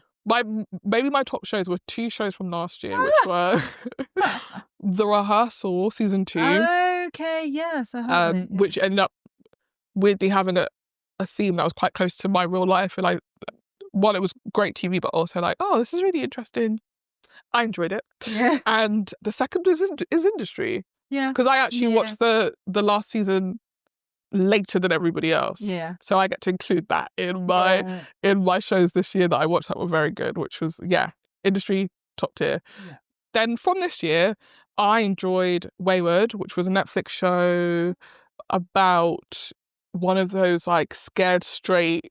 Maybe my top shows were 2 shows from last year, which were The Rehearsal season 2. Okay, yes, I heard it. Which ended up weirdly having a theme that was quite close to my real life. And while it was great TV, but also like, oh, this is really interesting. I enjoyed it. Yeah. And the second is Industry. Yeah. Because I actually watched the last season later than everybody else. Yeah. So I get to include that in my shows this year that I watched that were very good, which was Industry, top tier. Yeah. Then from this year, I enjoyed Wayward, which was a Netflix show about one of those like scared straight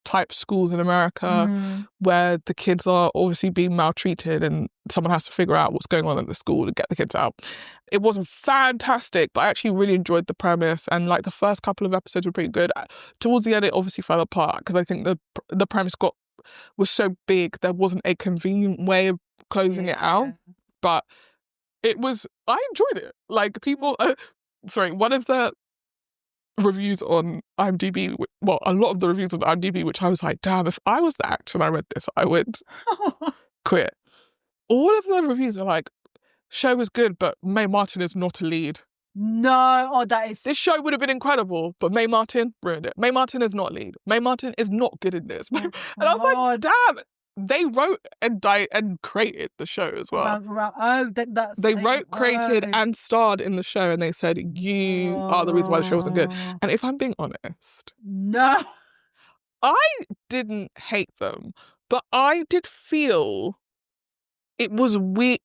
type schools in America where the kids are obviously being maltreated and someone has to figure out what's going on at the school to get the kids out. It wasn't fantastic, but I actually really enjoyed the premise, and like the first couple of episodes were pretty good. Towards the end it obviously fell apart because I think the premise was so big there wasn't a convenient way of closing it out. But I enjoyed it. Like people one of the reviews on IMDb, well, a lot of the reviews on IMDb, which I was like, damn, if I was the actor and I read this, I would quit. All of the reviews are like, show was good, but Mae Martin is not a lead. No, that is... This show would have been incredible, but Mae Martin ruined it. Mae Martin is not lead. Mae Martin is not good in this. And I was like, damn, they wrote and created the show as well. That's They wrote, created, and starred in the show, and they said you are the reason why the show wasn't good. And if I'm being honest, no, I didn't hate them, but I did feel it was weird.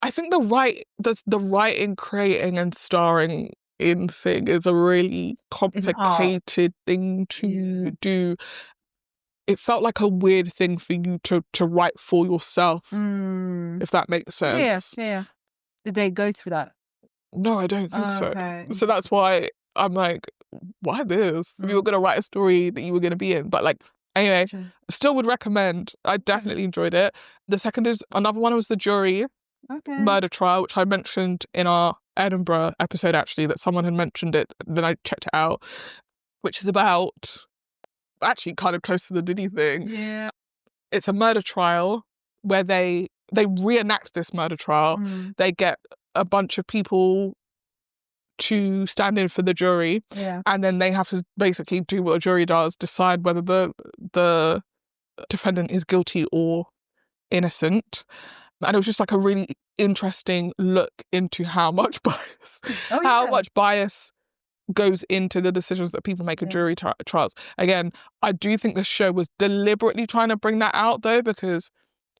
I think the writing, creating, and starring in thing is a really complicated thing to do. It felt like a weird thing for you to write for yourself, if that makes sense. Yeah. Did they go through that? No, I don't think so. Okay. So that's why I'm like, why this? You were going to write a story that you were going to be in. But like, anyway, still would recommend. I definitely enjoyed it. The second is, another one was The Jury murder trial, which I mentioned in our Edinburgh episode, actually, that someone had mentioned it. Then I checked it out, which is about, actually kind of close to the Diddy thing. Yeah. It's a murder trial where they reenact this murder trial. They get a bunch of people to stand in for the jury, and then they have to basically do what a jury does, decide whether the defendant is guilty or innocent. And it was just like a really interesting look into how much bias, how much bias goes into the decisions that people make at jury trials. Again, I do think the show was deliberately trying to bring that out, though, because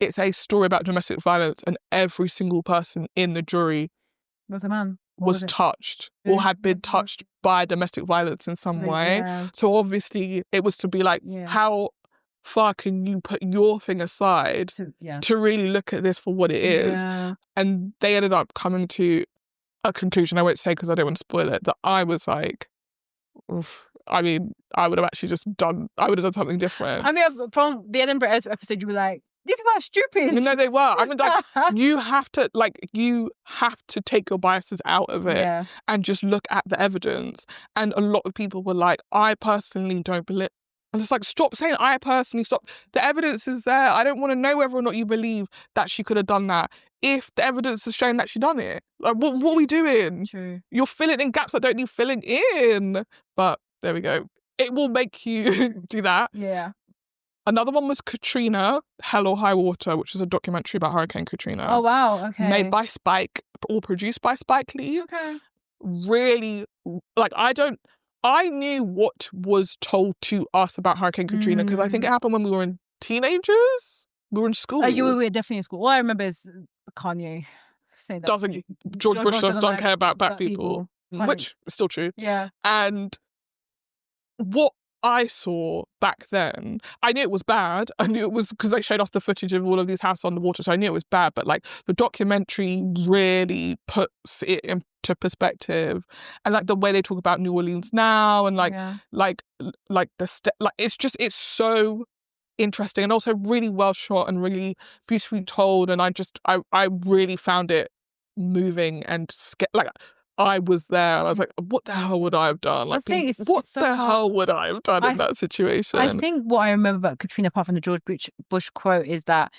it's a story about domestic violence, and every single person in the jury was a man. Was touched or had been touched by domestic violence in some way. So obviously it was to be like, how far can you put your thing aside to really look at this for what it is? And they ended up coming to a conclusion, I won't say because I don't want to spoil it, that I was like, oof. I mean, I would have done something different. I mean, from the Edinburgh episode, you were like, these people are stupid. No, they were. I mean, like, you have to take your biases out of it and just look at the evidence. And a lot of people were like, I personally don't believe. And it's like, stop saying I personally, stop. The evidence is there. I don't want to know whether or not you believe that she could have done that. If the evidence is showing that she done it, like, what are we doing? True. You're filling in gaps that don't need filling in. But there we go. It will make you do that. Yeah. Another one was Katrina, Hell or High Water, which is a documentary about Hurricane Katrina. Oh, wow. Okay. Made by Spike, or produced by Spike Lee. Okay. Really, like, I knew what was told to us about Hurricane Katrina because I think it happened when we were in teenagers. We were in school. Oh, you were definitely in school. All I remember is Kanye saying that. George Bush doesn't care about black people. Which is still true. Yeah. And what I saw back then, I knew it was bad. I knew it was because they showed us the footage of all of these houses underwater, so I knew it was bad. But like the documentary really puts it into perspective, and like the way they talk about New Orleans now, and it's so interesting and also really well shot and really beautifully told. And I really found it moving and I was there and I was like, what the hell would I have done? Like, what the hell would I have done in that situation? I think what I remember about Katrina, apart from the George Bush quote, is that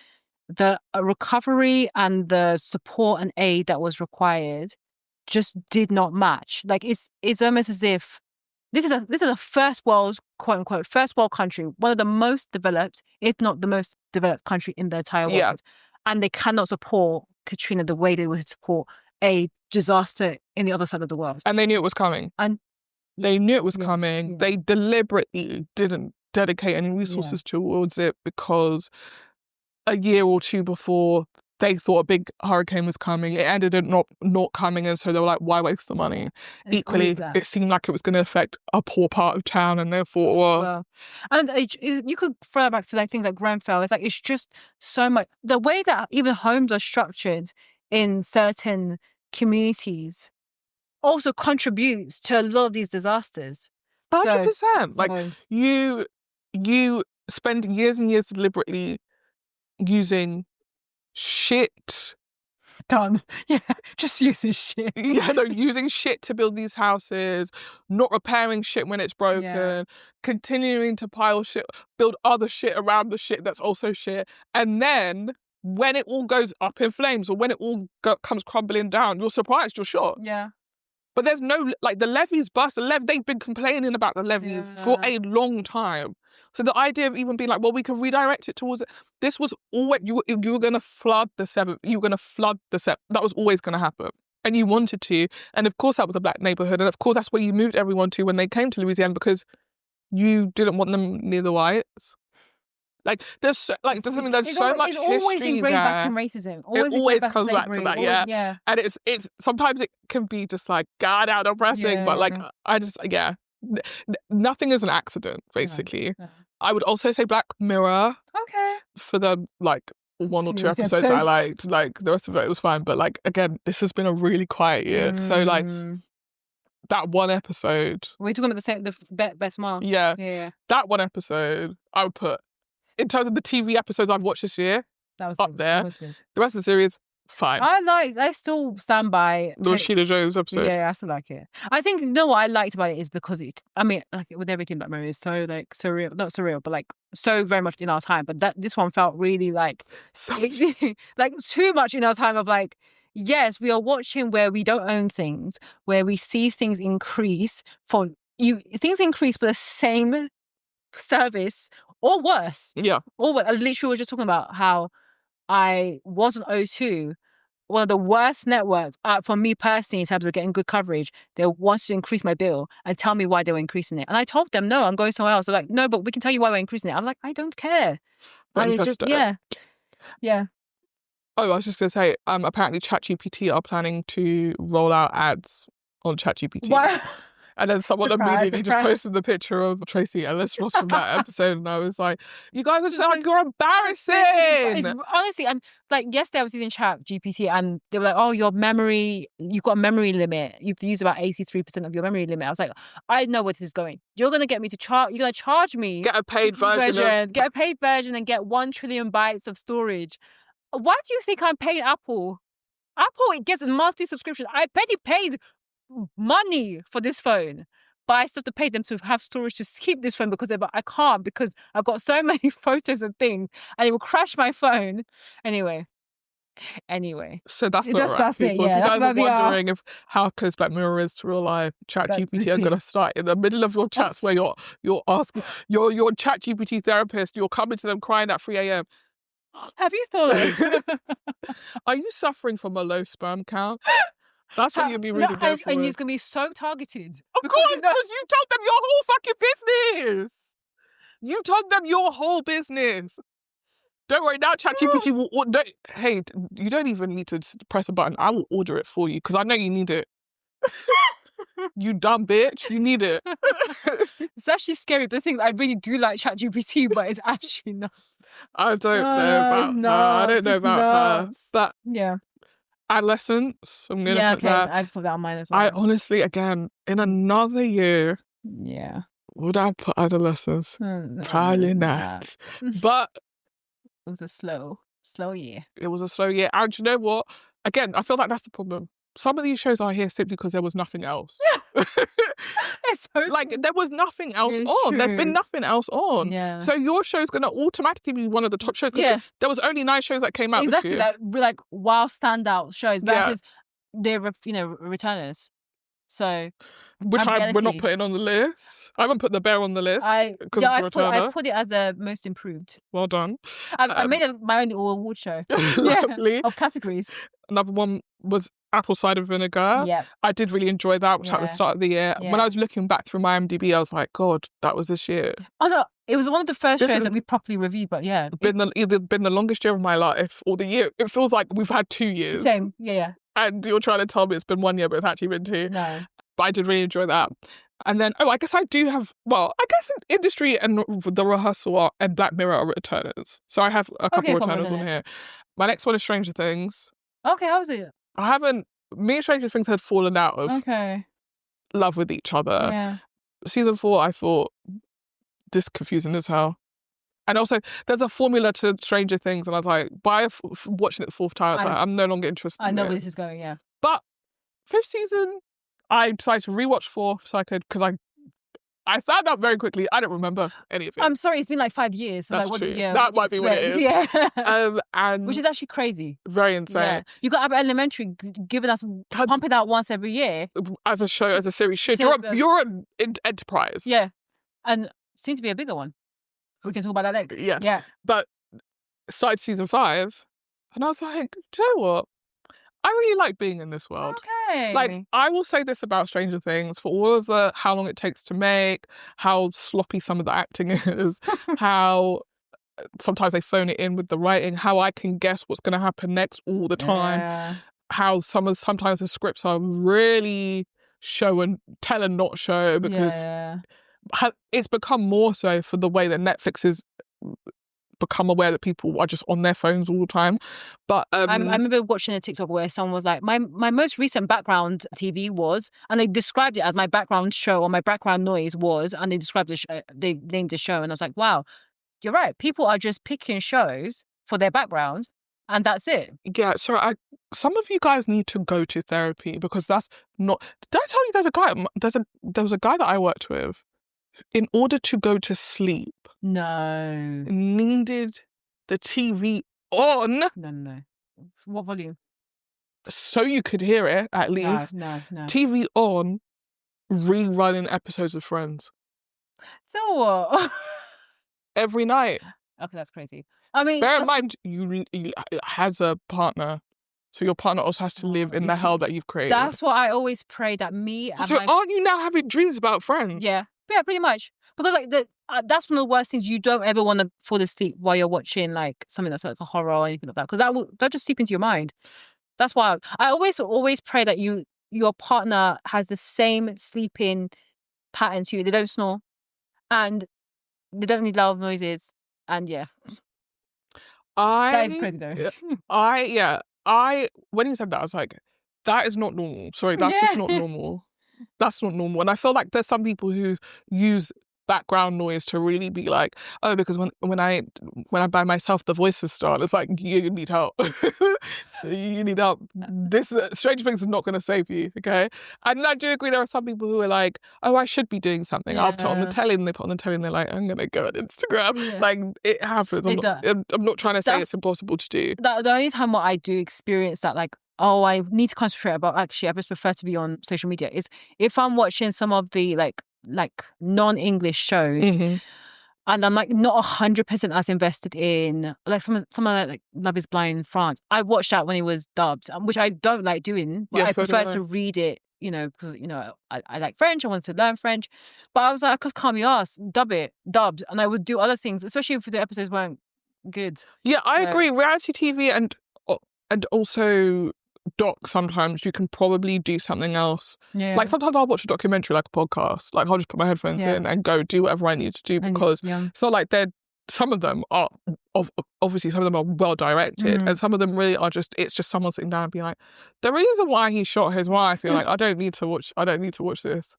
the recovery and the support and aid that was required just did not match. Like, it's almost as if this is a first world, quote unquote, first world country, one of the most developed, if not the most developed country in the entire world. Yeah. And they cannot support Katrina the way they would support a disaster in the other side of the world. And they knew it was coming. And they knew it was coming. Yeah. They deliberately didn't dedicate any resources towards it because a year or two before they thought a big hurricane was coming. It ended up not coming, and so they were like, why waste the money? And equally, it seemed like it was going to affect a poor part of town, and therefore, well. And you could throw it back to like things like Grenfell. It's like, it's just so much. The way that even homes are structured in certain communities also contributes to a lot of these disasters. 100%. Like, you spend years and years deliberately using shit. Done. Yeah, just using shit. Using shit to build these houses, not repairing shit when it's broken, continuing to pile shit, build other shit around the shit that's also shit. And then when it all goes up in flames or when it all comes crumbling down, you're surprised, you're shocked. Yeah. But there's no, like, the levees burst. They've been complaining about the levees for a long time. So the idea of even being like, well, we can redirect it towards it. This was always, you were going to flood the seventh. You were going to flood the seventh. That was always going to happen. And you wanted to. And of course that was a black neighborhood. And of course that's where you moved everyone to when they came to Louisiana, because you didn't want them near the whites. Like there's like there's something there's so much history there. It's always ingrained back in racism. It always comes back to that, yeah. And it's sometimes it can be just like God out oppressing, but like I just nothing is an accident basically. No. I would also say Black Mirror. Okay. For the like 1 or 2 episodes I liked. Like the rest of it was fine, but like again, this has been a really quiet year. So like that one episode. We're talking about the best mom. Yeah. That one episode I would put, in terms of the TV episodes I've watched this year, that was up good. there. Was good. The rest of the series, fine. I still stand by the Rashida Jones episode. Yeah, I still like it. I think what I liked about it is because I mean, like with everything Black Mirror is so like surreal, not surreal, but like so very much in our time. But this one felt really like like too much in our time of like, yes, we are watching where we don't own things, where we see things increase for the same service or worse. Yeah. Or what I literally was just talking about how I was on O2, one of the worst networks for me personally in terms of getting good coverage. They wanted to increase my bill and tell me why they were increasing it. And I told them, no, I'm going somewhere else. They're like, no, but we can tell you why we're increasing it. I'm like, I don't care. And it's just, yeah. Oh, I was just going to say, apparently ChatGPT are planning to roll out ads on ChatGPT. What? And then someone immediately just posted the picture of Tracy Ellis Ross from that episode, and I was like, "You guys are just like, you're embarrassing." Honestly, and like yesterday I was using ChatGPT, and they were like, "Oh, you've got a memory limit. You've used about 83% of your memory limit." I was like, "I know where this is going. You're gonna get me to charge. You're gonna charge me get a paid version, get a paid version, and get 1 trillion bytes of storage. Why do you think I'm paying Apple? Apple, it gets a monthly subscription. I already paid money for this phone, but I still have to pay them to have storage to keep this phone because I can't, because I've got so many photos and things and it will crash my phone. Anyway. So that's it, people. Yeah, if you guys are wondering how close Black Mirror is to real life, ChatGPT are gonna start in the middle of your chats where you're asking your ChatGPT therapist, you're coming to them crying at 3 a.m. Have you thought are you suffering from a low sperm count? That's what you'd be really careful with. And it's going to be so targeted. Of course, because you told them your whole fucking business. You told them your whole business. Don't worry, now ChatGPT will... Hey, you don't even need to press a button. I will order it for you, because I know you need it. You dumb bitch. You need it. It's actually scary, but the thing, I really do like ChatGPT, but it's actually not. I don't know about her. But... yeah. Adolescence, I'm gonna put that. I put that on mine as well. I honestly, again, in another year, would I put adolescence? Probably not. But it was a slow year. It was a slow year, and you know what? Again, I feel like that's the problem. Some of these shows are here simply because there was nothing else. It's so like there was nothing else on. True. There's been nothing else on. Yeah. So your show's gonna automatically be one of the top shows. Yeah. There was only 9 shows that came out this year. Like wow standout shows versus they're returners. So which we're not putting on the list. I haven't put The Bear on the list because it's a returner. I put it as a most improved. Well done. I made my own award show. Lovely. Of categories. Another one was Apple Cider Vinegar. Yeah. I did really enjoy that, which at the start of the year. Yeah. When I was looking back through my IMDb, I was like, God, that was this year. Oh no, it was one of the first shows that we properly reviewed, but yeah. Either been the longest year of my life or the year. It feels like we've had 2 years. Same, yeah. And you're trying to tell me it's been 1 year, but it's actually been 2. No. But I did really enjoy that. And then, I guess I do have, Industry and The Rehearsal and Black Mirror are returners. So I have a couple returners on here. My next one is Stranger Things. Okay, how was it? Me and Stranger Things had fallen out of love with each other. Yeah. Season 4, I thought, this confusing as hell. And also, there's a formula to Stranger Things, and I was like, by watching it the 4th time, I was like, I'm no longer interested in it. I know where this is going, yeah. But 5th season, I decided to rewatch 4 so I could, because I found out very quickly, I don't remember any of it. I'm sorry, it's been like 5 years. So that's like, true. That might be what it is. Yeah. And which is actually crazy. Very insane. Yeah. You got Abbott Elementary giving us, pumping out once every year. As a show, as a series should. You're an enterprise. Yeah. And seems to be a bigger one. We can talk about that next. Yes. Yeah. But started season 5, and I was like, do you know what? I really like being in this world. Okay. Like, I will say this about Stranger Things, for all of the how long it takes to make, how sloppy some of the acting is, how sometimes they phone it in with the writing, how I can guess what's going to happen next all the time, Yeah. how sometimes the scripts are really show and tell and not show, because Yeah. it's become more so for the way that Netflix is become aware that people are just on their phones all the time. But I remember watching a TikTok where someone was like, my most recent background TV was, and they described it as my background show, or my background noise was, and they described the show, they named the show, and I was like, wow, you're right. People are just picking shows for their background, and that's it. yeah, so some of you guys need to go to therapy, because that's not. Did I tell you there was a guy that I worked with, in order to go to sleep, No. needed the TV on No. What volume? so you could hear it at least. No. TV on, rerunning episodes of Friends So what? every night. Okay, that's crazy. I mean, Bear in mind, you has a partner, so your partner also has to live in you the see, hell that you've created. that's what I always pray that me and So aren't you now having dreams about Friends? Yeah, pretty much. Because like that's one of the worst things. You don't ever want to fall asleep while you're watching like something that's like a horror or anything like that, because that just seep into your mind. That's why I always pray that your partner has the same sleeping pattern to you. They don't snore, and they don't need loud noises. And yeah, that is crazy though. When you said that, I was like, that is not normal. Sorry, that's just not normal. That's not normal. And I feel like there's some people who use background noise to really be like, oh, because when I'm by myself, the voices start. It's like, you need help. You need help. This Stranger Things is not going to save you, okay? And I do agree there are some people who are like, oh, I should be doing something. I'll put on the telly, and they put on the telly and they're like, I'm going to go on Instagram. Yeah. Like, it happens. I'm not trying to say it's impossible to do. The only time what I do experience that, like, oh, I need to concentrate about, actually, I just prefer to be on social media, is if I'm watching some of the like non-English shows, Mm-hmm. and I'm like not 100% as invested in like some of like Love Is Blind in France. I watched that when it was dubbed, which I don't like doing, but I prefer to read it, because I like French. I wanted to learn French, but I was like, I can't be asked, dubbed, and I would do other things, especially if the episodes weren't good. Yeah, I agree. Reality TV and also doc, sometimes you can probably do something else. Yeah. Like sometimes I'll watch a documentary, like a podcast. Like I'll just put my headphones in and go do whatever I need to do, because it's not like some of them are obviously some of them are well directed, and some of them really are it's just someone sitting down and being like, the reason why he shot his wife, you're like, I don't need to watch this.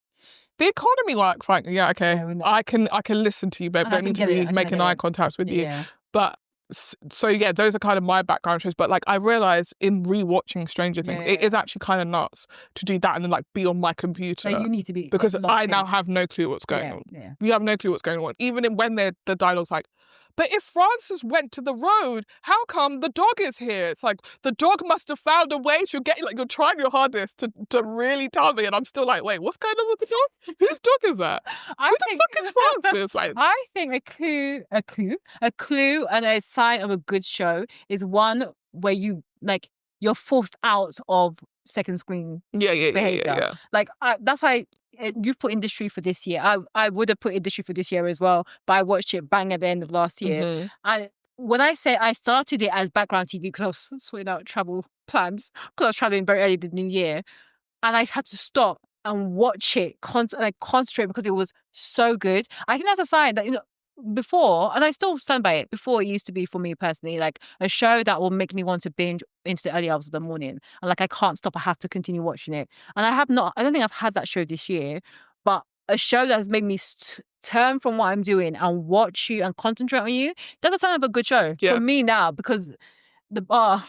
The economy works like, yeah, okay, I can listen to you, babe. Don't need to be making eye contact with you. But so yeah, those are kind of my background shows. But like, I realized in rewatching Stranger Things, it is actually kind of nuts to do that and then like be on my computer. Like, you need to be, because I now have no clue what's going on. Yeah. You have no clue what's going on. Even when the dialogue's like, but if Francis went to the road, how come the dog is here? It's like, the dog must have found a way to get, like, you're trying your hardest to really tell me, and I'm still like, wait, what's going on with the dog? Whose dog is that? Who the fuck is Francis? Like, I think a clue and a sign of a good show is one where you're forced out of second screen behavior. Yeah. Like, that's why you've put industry for this year. I would have put industry for this year as well, but I watched it bang at the end of last year. And when I say I started it as background TV because I was sorting out travel plans, because I was traveling very early the new year, and I had to stop and watch it, concentrate, because it was so good. I think that's a sign that, before, and I still stand by it, before it used to be for me personally, like a show that will make me want to binge into the early hours of the morning. And like, I can't stop, I have to continue watching it. And I don't think I've had that show this year, but a show that has made me turn from what I'm doing and watch you and concentrate on you, that's a sign of a good show for me now, because the bar...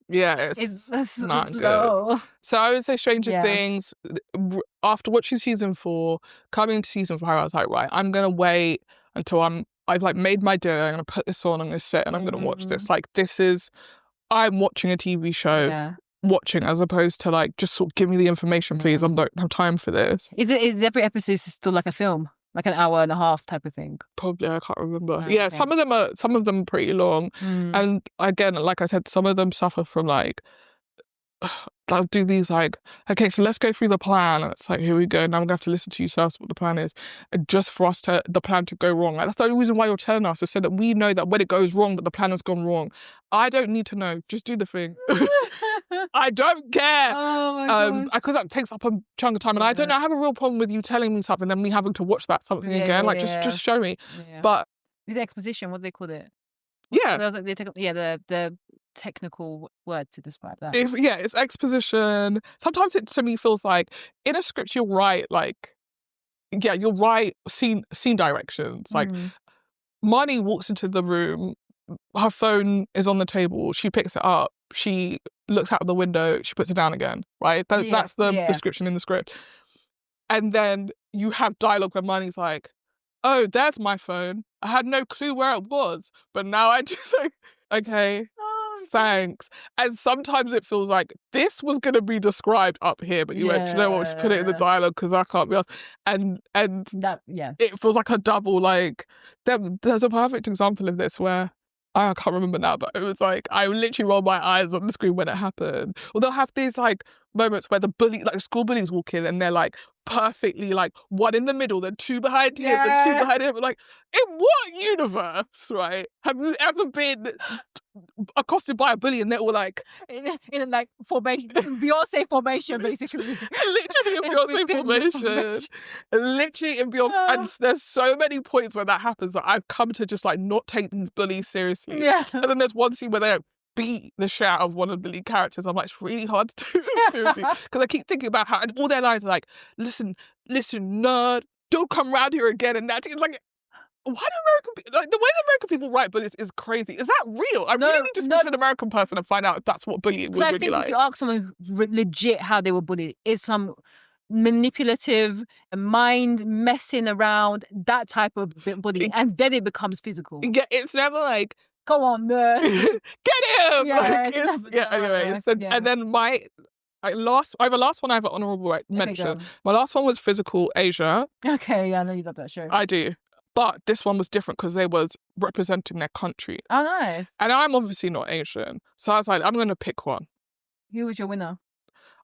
Yeah, it's not low. good. So I would say Stranger Things, after watching season 4, coming to season 5, I was like, right, I'm going to wait until I've like made my dinner, I'm going to put this on, I'm going to sit and I'm going to watch this. Like, I'm watching a TV show, watching, as opposed to like, just sort of give me the information, please. I don't have time for this. Is every episode still like a film? Like an hour and a half type of thing. Probably, I can't remember. Oh, Yeah, okay. some of them are pretty long. And again, like I said, some of them suffer from like, they'll do these like, okay, so let's go through the plan. And it's like, here we go. Now I'm gonna have to listen to you tell us what the plan is. And just for the plan to go wrong. Like, that's the only reason why you're telling us, is so that we know that when it goes wrong, that the plan has gone wrong. I don't need to know. Just do the thing. I don't care. Oh my god. Because that takes up a chunk of time, and I don't know. I have a real problem with you telling me something, then me having to watch that something again. Like, just show me. Yeah. But is it exposition? What do they call it? Yeah, There was like the technical word to describe that. It's exposition. Sometimes it to me feels like in a script you'll write like, you'll write scene directions. Like, Marnie walks into the room, her phone is on the table, she picks it up, she looks out of the window, she puts it down again, right? That's the description in the script. And then you have dialogue where Marnie's like, oh, there's my phone. I had no clue where it was, but now I just like, okay, thanks. And sometimes it feels like this was going to be described up here, but you went, you know what, just put it in the dialogue because I can't be asked. And that, it feels like a double, like, there's a perfect example of this where, I can't remember now, but it was like, I literally rolled my eyes on the screen when it happened. Or they'll have these like moments where the school bullies walk in and they're like perfectly like one in the middle, then two behind him, then two behind him. Like, in what universe, right? Have you ever been accosted by a bully and they're all like in like formation, Beyonce formation, basically. Literally in Beyonce formation. Literally in Beyonce. And there's so many points where that happens that I've come to just like not take these bullies seriously. Yeah. And then there's one scene where they beat the shit out of one of the lead characters. I'm like, it's really hard to do this seriously. Because I keep thinking about how, and all their lines are like, listen, nerd, don't come round here again. And that is like, why do American people, like, the way that American people write bullies is crazy. Is that real? I really need to speak to an American person and find out if that's what bullying was really like. Because I think if you ask someone legit how they were bullied, it's some manipulative, mind messing around, that type of bullying, and then it becomes physical. Yeah, it's never like, go on, nerd. Get him! Yeah, like, anyway. And then my last one I have an honourable mention. My last one was Physical Asia. Okay, yeah, I know you love that show. I do. But this one was different because they was representing their country. Oh, nice. And I'm obviously not Asian. So I was like, I'm going to pick one. Who was your winner?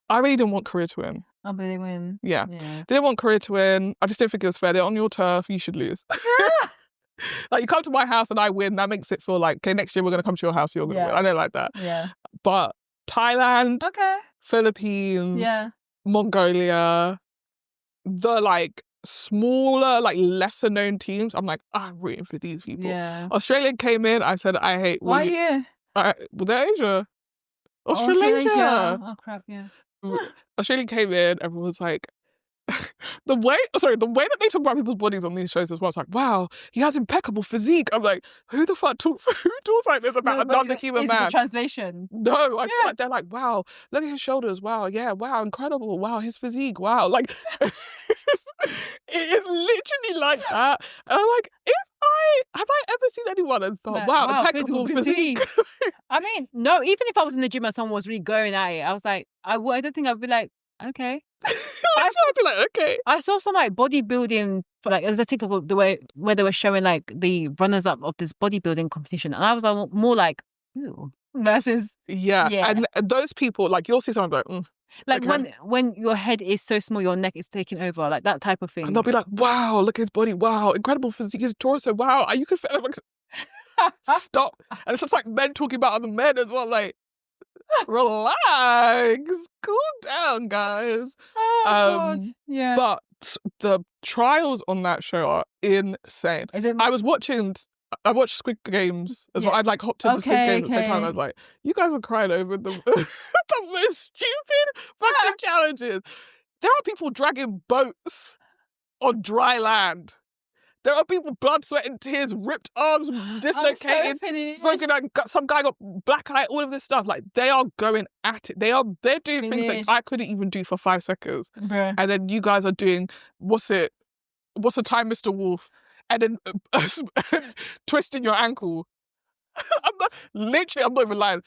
I really didn't want Korea to win. Oh, but they win. Yeah. Didn't want Korea to win. I just didn't think it was fair. They're on your turf. You should lose. Like, you come to my house and I win. That makes it feel like, okay, next year we're going to come to your house. You're going to win. I don't like that. Yeah. But Thailand, Philippines, Mongolia, the like smaller, like lesser known teams, I'm like, I'm rooting for these people. Yeah. Australia came in, I said, I hate. Why you? Well, they're Asia. Australasia. Oh crap, yeah. Australia came in, everyone's like, the way that they talk about people's bodies on these shows as well, it's like, wow, he has impeccable physique. I'm like, who talks like this about another human man? The translation? No, I feel like they're like, wow, look at his shoulders, wow, yeah, wow, incredible, wow, his physique, wow. Like, it is literally like that. And I'm like, have I ever seen anyone and thought, wow, impeccable physique? I mean, no, even if I was in the gym and someone was really going at it, I was like, I don't think I'd be like, okay. I'd be like, okay. I saw some like bodybuilding, for like, as a TikTok where they were showing like the runners up of this bodybuilding competition, and I was like, more like, ooh, versus and those people, like, you'll see someone like, like when your head is so small, your neck is taking over, like that type of thing. And they'll be like, wow, look at his body, wow, incredible physique, his torso, wow, you could feel like, stop. And it's just like men talking about other men as well, like, relax, cool down, guys. Oh, God. Yeah. But the trials on that show are insane. I watched Squid Games as well. I'd like hopped into Squid Games at the same time. I was like, you guys are crying over the most stupid fucking challenges. There are people dragging boats on dry land. There are people, blood, sweat and tears, ripped arms, dislocated. Some guy got black eye, all of this stuff. Like, they are going at it. They're doing things that I couldn't even do for 5 seconds. Bruh. And then you guys are doing, what's the time, Mr. Wolf? And then twisting your ankle. I'm not even lying.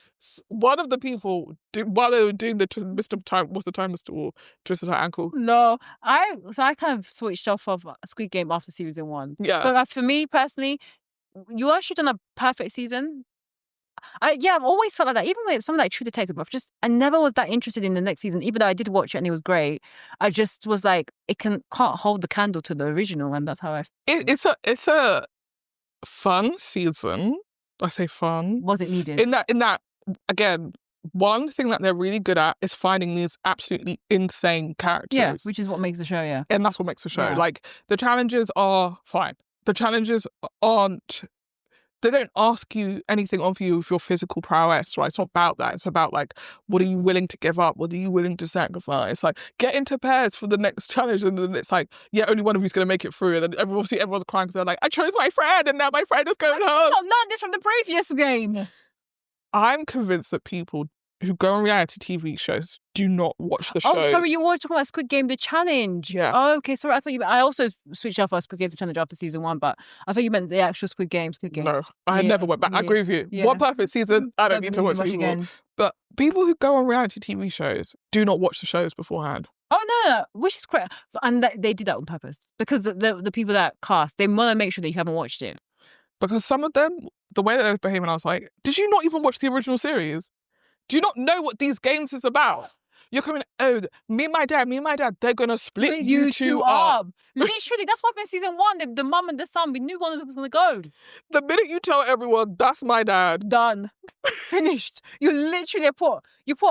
One of the people, while they were doing the Mr. Time, what's the time, Mr. Wall, twisted her ankle. No, I kind of switched off of Squid Game after season 1. Yeah. For me personally, you actually done a perfect season. I've always felt like that. Even with something like True Detective, I never was that interested in the next season. Even though I did watch it and it was great, I just was like, it can't hold the candle to the original, and that's how I. It's a fun season. I say fun. Was it needed? In that again, one thing that they're really good at is finding these absolutely insane characters. Yeah, which is what makes the show. Yeah, and that's what makes the show. Yeah. Like the challenges are fine. The challenges aren't. They don't ask you anything of you with your physical prowess, right? It's not about that. It's about like, what are you willing to give up? What are you willing to sacrifice? Like, get into pairs for the next challenge, and then it's like, yeah, only one of you's gonna make it through. And then everyone's crying because they're like, I chose my friend, and now my friend is going home. I learned this from the previous game. I'm convinced that people who go on reality TV shows do not watch the shows. Oh, sorry, you were talking about Squid Game, the challenge. Yeah. Oh, okay, sorry. I also switched off of Squid Game, the challenge after season 1, but I thought you meant the actual Squid Game. No, I never went back. I agree with you. One perfect season, I don't need to watch it anymore. But people who go on reality TV shows do not watch the shows beforehand. Oh, no, which is correct. And they did that on purpose. Because the people that cast, they want to make sure that you haven't watched it. Because some of them, the way that they were behaving, I was like, did you not even watch the original series? Do you not know what these games is about? You're coming, oh, me and my dad, they're going to split you two up. Literally, that's what happened in season 1. The mum and the son, we knew one of them was going to go. The minute you tell everyone, that's my dad. Done. Finished. You literally put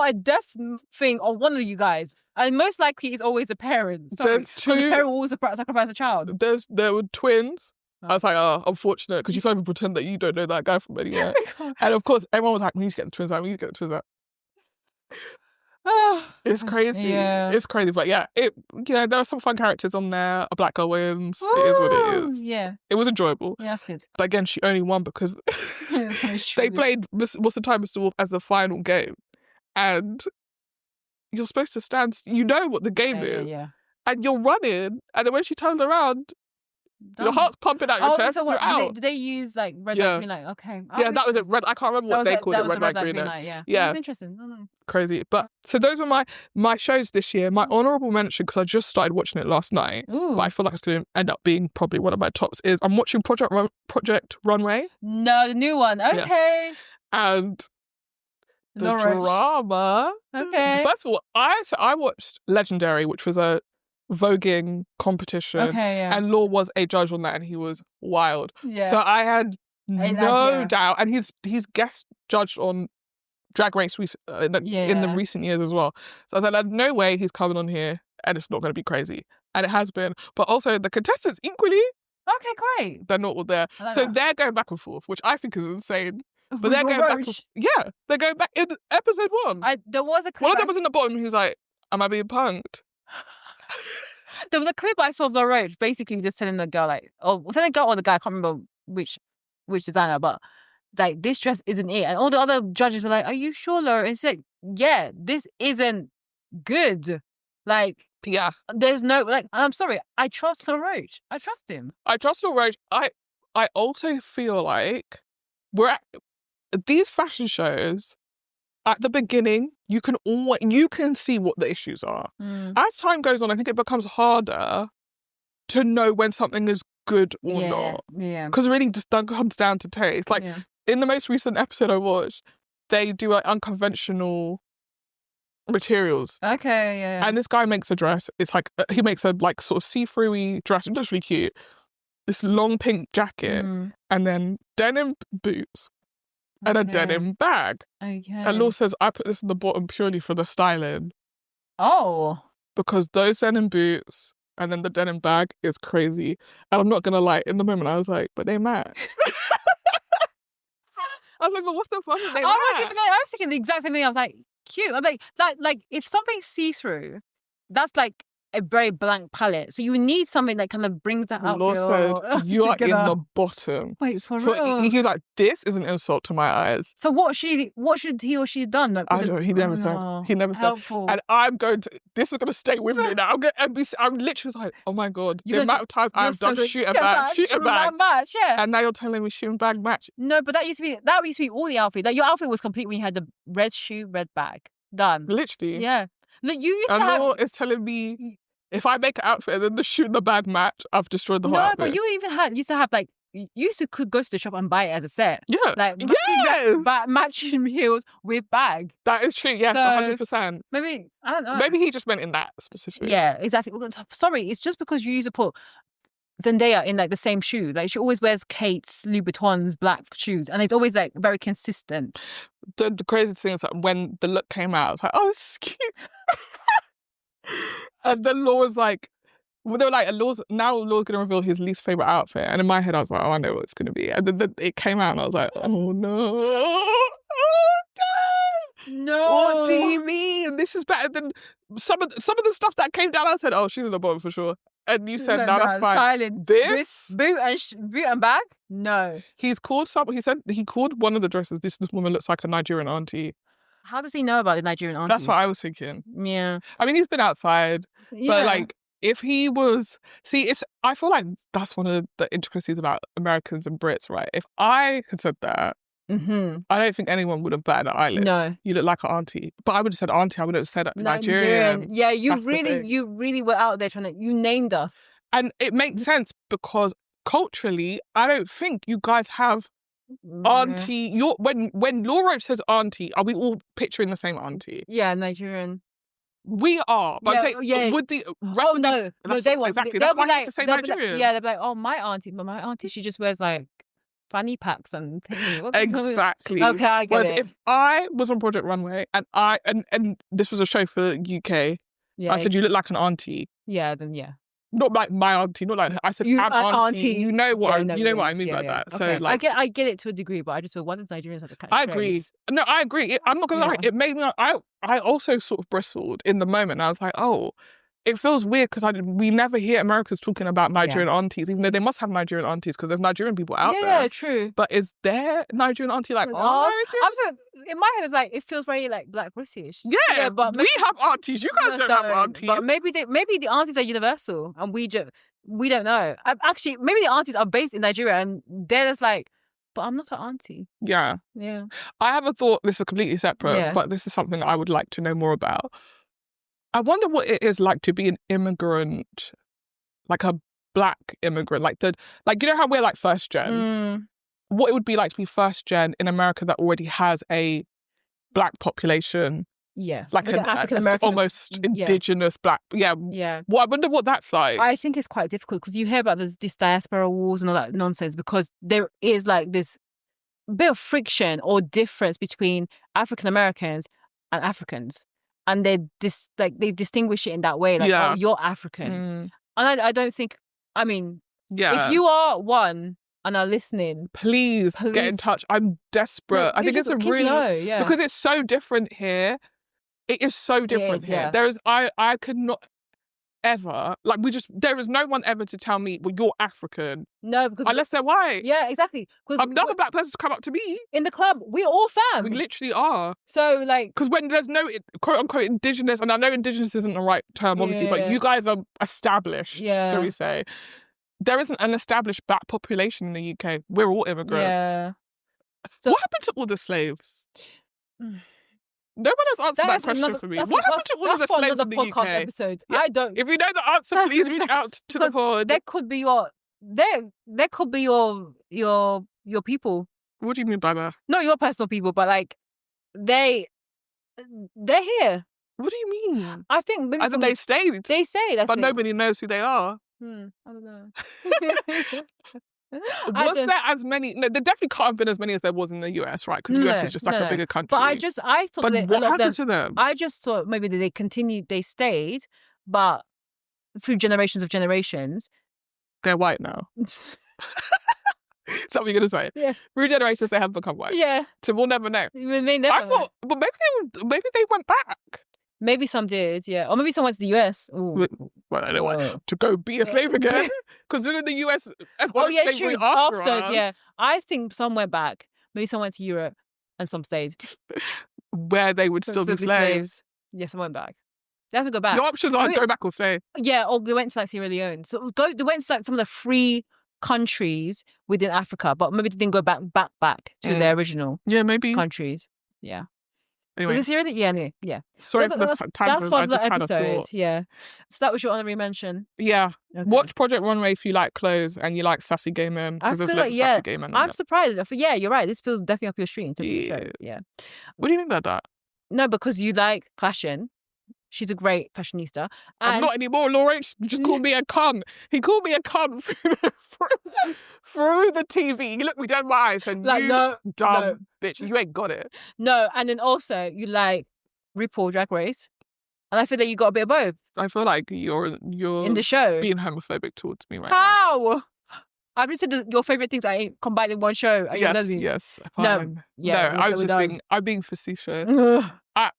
a death thing on one of you guys. And most likely it's always a parent. There's two. The parent will always sacrifice a child. There were twins. I was like, oh, unfortunate, because you can't even pretend that you don't know that guy from anywhere. And of course, everyone was like, we need to get the twins out, It's crazy. Yeah. It's crazy. But yeah, there are some fun characters on there. A black girl wins. It is what it is. Yeah. It was enjoyable. Yeah, that's good. But again, she only won because they played What's the Time, Mr. Wolf as the final game. And you're supposed to stand, you know what the game is. Yeah. And you're running. And then when she turns around, your heart's pumping out your chest. So you're out. Did they use like red, light, green light? Okay. That was it. Red. I can't remember what they called it. Red light, green light. Yeah. Yeah. It was interesting. Oh. Crazy. But so those were my shows this year. My honourable mention, because I just started watching it last night, but I feel like it's going to end up being probably one of my tops, is I'm watching Project Runway. No, the new one. Okay. Yeah. And the drama. Okay. First of all, I watched Legendary, which was a voguing competition. Okay, yeah. And Law was a judge on that, and he was wild. Yeah. So I had no doubt, and he's guest judged on Drag Race in the recent years as well. So I was like, there's no way he's coming on here and it's not going to be crazy. And it has been. But also the contestants equally. Okay, great. They're not all there. So they're going back and forth, which I think is insane. But they're going back. They're going back in episode 1. There was a clip. One of them was in the bottom. He's like, "Am I being punked?" There was a clip I saw of La Roche basically just telling the girl telling the girl or the guy, I can't remember which designer, but like, this dress isn't it. And all the other judges were like, "Are you sure, Laura?" And she said, "Yeah, this isn't good." Like, yeah, there's no and I'm sorry, I trust La Roche. I trust him. I trust La Roche. I also feel like we're at these fashion shows. At the beginning, you can see what the issues are. As time goes on, I think it becomes harder to know when something is good or not. Yeah. Because it really just comes down to taste. Like in the most recent episode I watched, they do like unconventional materials. Okay, yeah. And this guy makes a dress. It's like he makes a like sort of see-through-y dress. It's just really cute. This long pink jacket and then denim boots. And a denim bag. Okay. And Law says, I put this in the bottom purely for the styling. Oh. Because those denim boots and then the denim bag is crazy. And I'm not going to lie, in the moment I was like, but they match. I was like, but what's the fuck? They match. I was thinking the exact same thing. I was like, cute. I'm like if something's see-through, that's like a very blank palette. So you need something that kind of brings that Law outfit said, you are in together. the bottom. Wait, for real? He was like, this is an insult to my eyes. So what should he or she have done? Like, I don't know. He never said. He never said. helpful. And I'm going to. This is going to stay with me now. I'm literally like, oh my god, the amount of times I've done shoot and bag, match, yeah. and now you're telling me shoot and bag match. No, but that used to be all the outfit. Like your outfit was complete when you had the red shoe, red bag. Done. Literally. Yeah. Look, you used to and have. Law is telling me if I make an outfit and then the shoot and the bag match, I've destroyed the whole outfit. No, but you used to have like. You used to could go to the shop and buy it as a set. Yeah. Like matching heels with bag. That is true. Yes, 100%. Maybe I don't know. Maybe he just meant in that specific. Yeah, exactly. Sorry, it's just because you used to put Zendaya in like the same shoe. Like she always wears Kate's Louboutins black shoes, and it's always like very consistent. The crazy thing is that when the look came out, I was like, oh, this is cute. And then Law was like, well, they were like, Law's going to reveal his least favourite outfit. And in my head, I was like, oh, I know what it's going to be. And then it came out and I was like, oh, no. Oh, no. No. What do you mean? This is better than some of the stuff that came down. I said, oh, she's in the bottom for sure. And you said, no, that's fine. Silent. This? Boot and bag? No. He said he called one of the dresses, this woman looks like a Nigerian auntie. How does he know about the Nigerian auntie? That's what I was thinking. Yeah. I mean, he's been outside. Yeah. But like, if he was, I feel like that's one of the intricacies about Americans and Brits, right? If I had said that, I don't think anyone would have batted an eyelid. No. You look like an auntie. But I would have said auntie, I would have said Nigerian. Yeah, you really were out there you named us. And it makes sense because culturally, I don't think you guys have auntie. When Laura says auntie, are we all picturing the same auntie? Yeah, Nigerian. We are, but I'm saying, would the rest no, they won't. Exactly, that's why I have to say Nigerian. They'll be like, oh, my auntie, she just wears like fanny packs and things. Exactly. Okay, I get it. If I was on Project Runway and and this was a show for UK, I said, you look like an auntie. Yeah, then yeah. Not like my auntie, not like I said, I'm auntie. You know what I mean by that. Okay. So like, I get it to a degree, but I just feel, what does Nigerians have to catch? I agree. No, I agree. I'm not gonna lie. It made me. I also sort of bristled in the moment. I was like, oh, it feels weird because we never hear Americans talking about Nigerian aunties, even though they must have Nigerian aunties because there's Nigerian people out there. Yeah, true. But is there Nigerian auntie like ours? In my head, it's like it feels very like Black British. Yeah, but we have aunties. You guys don't have aunties. But maybe the aunties are universal, and we don't know. Actually, maybe the aunties are based in Nigeria, and they're just like, but I'm not an auntie. Yeah. Yeah. I have a thought. This is completely separate, but this is something I would like to know more about. I wonder what it is like to be an immigrant, like a Black immigrant, like you know how we're like first gen. What it would be like to be first gen in America that already has a Black population. Yeah, like an African-American, almost indigenous Black. Yeah. Well, I wonder what that's like. I think it's quite difficult because you hear about this diaspora wars and all that nonsense because there is like this bit of friction or difference between African Americans and Africans. And they distinguish it in that way, like, oh, you're African. And I don't think, I mean, if you are one and are listening, please get in touch. I'm desperate. I think it's because it's so different here. It is so different here. Yeah. There is, I could not ever, like there is no one ever to tell me, well, you're African. No, because unless they're white. Yeah, exactly. Because another Black person to come up to me in the club, we're all fam. We literally are. So like, because when there's no quote unquote indigenous, and I know indigenous isn't the right term, obviously, but you guys are established, shall we say? There isn't an established Black population in the UK. We're all immigrants. Yeah. So what happened to all the slaves? No one has answered that question for me. What happened to all of the slaves in the podcast UK? Episode. Yeah. I don't. If you know the answer, please reach out to the pod. There could be your people. What do you mean by that? Not your personal people, but like they're here. What do you mean? I think maybe as in they stayed. They stayed, but nobody knows who they are. I don't know. Was there as many? No, there definitely can't have been as many as there was in the US, right? Because the US is just like a bigger country. But I thought but what happened to them? I just thought maybe they stayed, but through generations of generations. They're white now. Is that what you're going to say? Yeah. Through generations, they have become white. Yeah. So we'll never know. They never I thought, but maybe they went back. Maybe some did, yeah. Or maybe some went to the US. Ooh. Well, I don't want to go be a slave again. Because in the US, everyone yeah, slavery true. after After, us. yeah. I think some went back. Maybe some went to Europe and some stayed. Where they would still be slaves. Yeah, some went back. They have to go back. Your options are go back or stay. Yeah, or they went to like Sierra Leone. So they went to like some of the free countries within Africa, but maybe they didn't go back to their original maybe countries. Yeah. Anyway. Was it Sierra Leone? Yeah. Sorry for this That's for the episode. episode. Yeah. So that was your honorary mention. Yeah. Okay. Watch Project Runway if you like clothes and you like sassy gay men. Because there's loads of sassy gay men. I'm surprised. Yeah, you're right. This feels definitely up your street. Yeah. What do you mean by that? No, because you like fashion. She's a great fashionista. I'm not anymore, Lawrence. Just called me a cunt. He called me a cunt through the TV. He looked me dead in my eyes and like, you dumb bitch, you ain't got it. No, and then also you like RuPaul Drag Race. And I feel like you got a bit of both. I feel like you're in the show being homophobic towards me right now. How? I've just said your favourite things I ain't combined in one show. Yes. Fine. I'm being facetious. At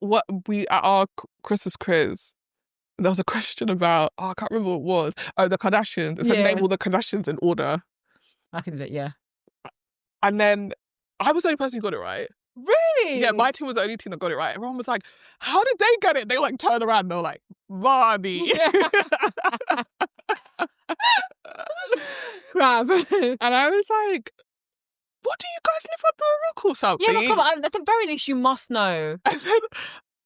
our Christmas quiz, there was a question about I can't remember what it was. Oh, the Kardashians. It said name all the Kardashians in order. I can do that, yeah. And then I was the only person who got it right. Really? Yeah, my team was the only team that got it right. Everyone was like, how did they get it? They like turned around and they were like, Varney. And I was like, what do you guys live under a rock or something? Yeah, but come on, at the very least you must know. And then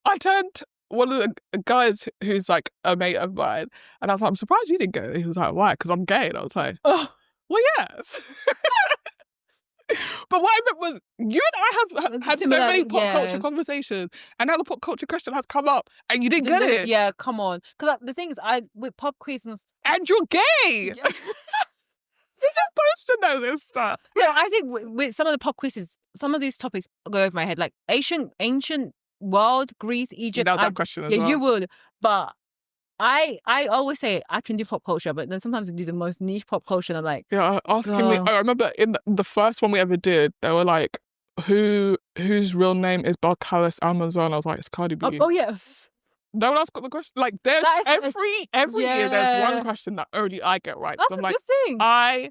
I turned one of the guys who's like a mate of mine and I was like, I'm surprised you didn't go. He was like, why? Because I'm gay. And I was like, oh, well, yes. But what I meant was, you and I have had so many pop culture conversations, and now the pop culture question has come up, and you didn't get it. Yeah, come on. Because the thing is, with pop quizzes... And you're gay! Yeah. You're supposed to know this stuff. No, I think with some of the pop quizzes, some of these topics go over my head. Like ancient world, Greece, Egypt. You know that question as well. Yeah, you would. But I always say I can do pop culture, but then sometimes I do the most niche pop culture and I'm like... Yeah, asking me... I remember in the first one we ever did, they were like, whose real name is Balkalis Amazon? I was like, it's Cardi B. Oh, yes. No one else got the question. Like, there's every year there's one question that only I get right. That's a good thing. I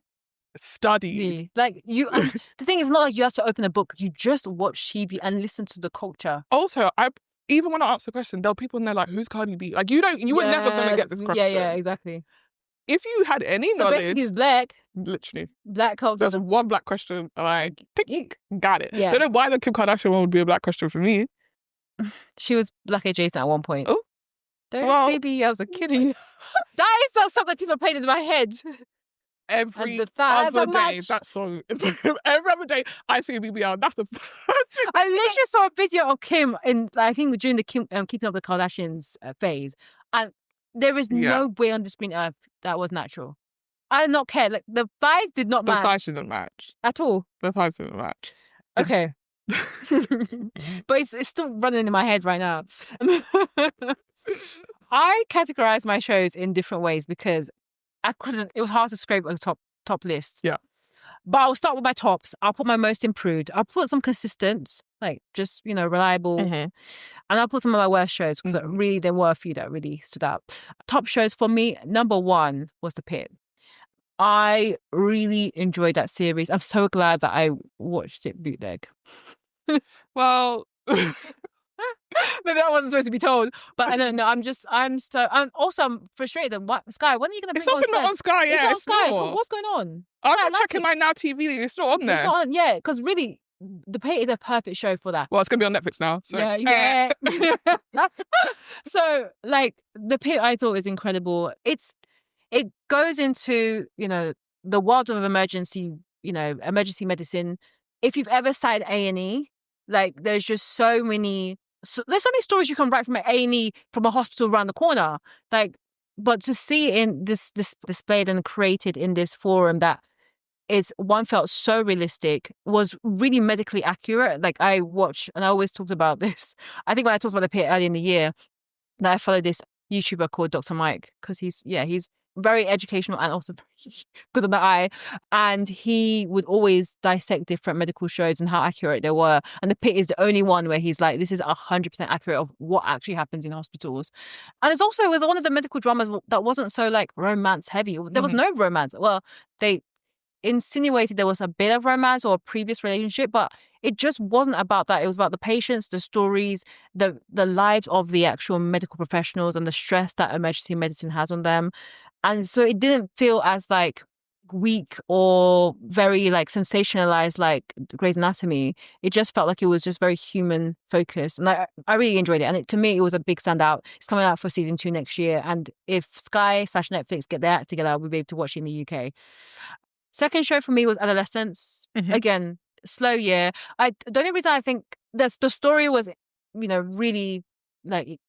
studied. Like, the thing is not like you have to open a book. You just watch TV and listen to the culture. Also, even when I ask the question, there are people in there like, who's Cardi B? Like, you were never going to get this question. Yeah, exactly. If you had any knowledge... So basically, he's black. Literally. Black culture. There's one black question and I got it. Yeah. I don't know why the Kim Kardashian one would be a black question for me. She was black adjacent at one point. Oh. Maybe I was kidding. That is not something people painted in my head. Every other day, that song. Every other day, I see a BBL. That's the first thing. I literally saw a video of Kim, I think during the Kim Keeping Up with the Kardashians phase, and there is no way on this green earth that was natural. I did not care. Like the thighs did not match. The thighs didn't match at all. The thighs didn't match. Okay. But it's still running in my head right now. I categorize my shows in different ways because it was hard to scrape a top list. Yeah. But I'll start with my tops. I'll put my most improved. I'll put some consistent, like just, reliable. Mm-hmm. And I'll put some of my worst shows because really there were a few that really stood out. Top shows for me, number one was The Pit. I really enjoyed that series. I'm so glad that I watched it bootleg. Well, maybe that wasn't supposed to be told, but I don't know. I'm frustrated. Sky, when are you going to bring it? It's also not on Sky. Yeah, it's not on Sky. What's going on? I'm checking my Now TV. It's not on there. It's not on, yeah, because really, The Pit is a perfect show for that. Well, it's going to be on Netflix now. So. Yeah. So, like, The Pit, I thought was incredible. It goes into, the world of emergency medicine. If you've ever sat A&E, like, there's just so many stories you can write from an A&E from a hospital around the corner. Like, but to see in this displayed and created in this forum that felt so realistic, was really medically accurate. Like, I watch, and I always talked about this. I think when I talked about The Pit early in the year, that I followed this YouTuber called Dr. Mike, because he's very educational and also very good on the eye. And he would always dissect different medical shows and how accurate they were. And The Pit is the only one where he's like, this is 100% accurate of what actually happens in hospitals. And it was one of the medical dramas that wasn't so like romance heavy. There was no romance. Well, they insinuated there was a bit of romance or a previous relationship, but it just wasn't about that. It was about the patients, the stories, the lives of the actual medical professionals and the stress that emergency medicine has on them. And so it didn't feel as like weak or very like sensationalized like Grey's Anatomy. It just felt like it was just very human focused. And I really enjoyed it. And to me, it was a big standout. It's coming out for season 2 next year. And if Sky/Netflix get their act together, we'll be able to watch it in the UK. Second show for me was Adolescence. Again, slow year. The only reason I think the story was, really like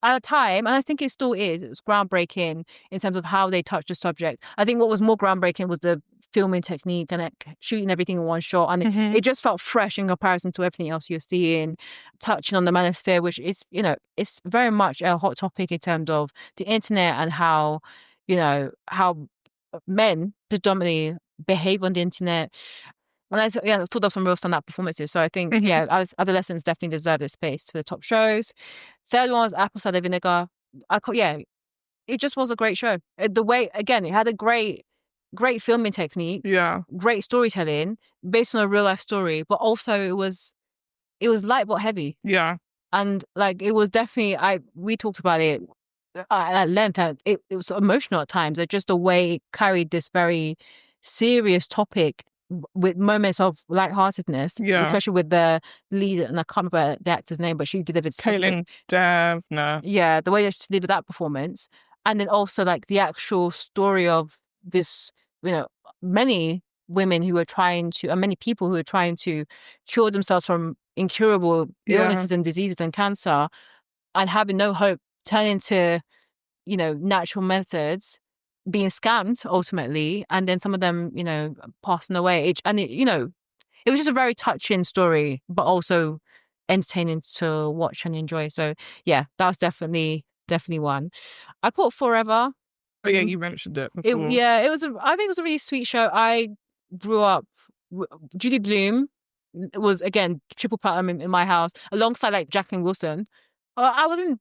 at a time, and I think it still is, it was groundbreaking in terms of how they touched the subject. I think what was more groundbreaking was the filming technique and shooting everything in one shot. And it just felt fresh in comparison to everything else you're seeing, touching on the manosphere, which is, it's very much a hot topic in terms of the internet and how men predominantly behave on the internet. And I thought of some real standout performances. So I think, Adolescents definitely deserve this space for the top shows. Third one was Apple Cider Vinegar. It just was a great show. The way, again, it had a great filming technique. Yeah. Great storytelling based on a real life story, but also it was light but heavy. Yeah. And like, it was definitely, we talked about it at length. It was emotional at times. Just the way it carried this very serious topic with moments of lightheartedness, especially with the lead, and I can't remember the actor's name, but she delivered Caitlin Devner. Yeah, the way that she delivered that performance, and then also like the actual story of this, many women who are trying to, and many people who are trying to cure themselves from incurable illnesses and diseases and cancer, and having no hope, turning to, natural methods, being scammed ultimately, and then some of them, passing away. It was just a very touching story, but also entertaining to watch and enjoy. So yeah, that was definitely one. I put Forever. Oh yeah, you mentioned it before. I think it was a really sweet show. I grew up, Judy Blume was, again, triple platinum in my house, alongside like Jacqueline Wilson. I was in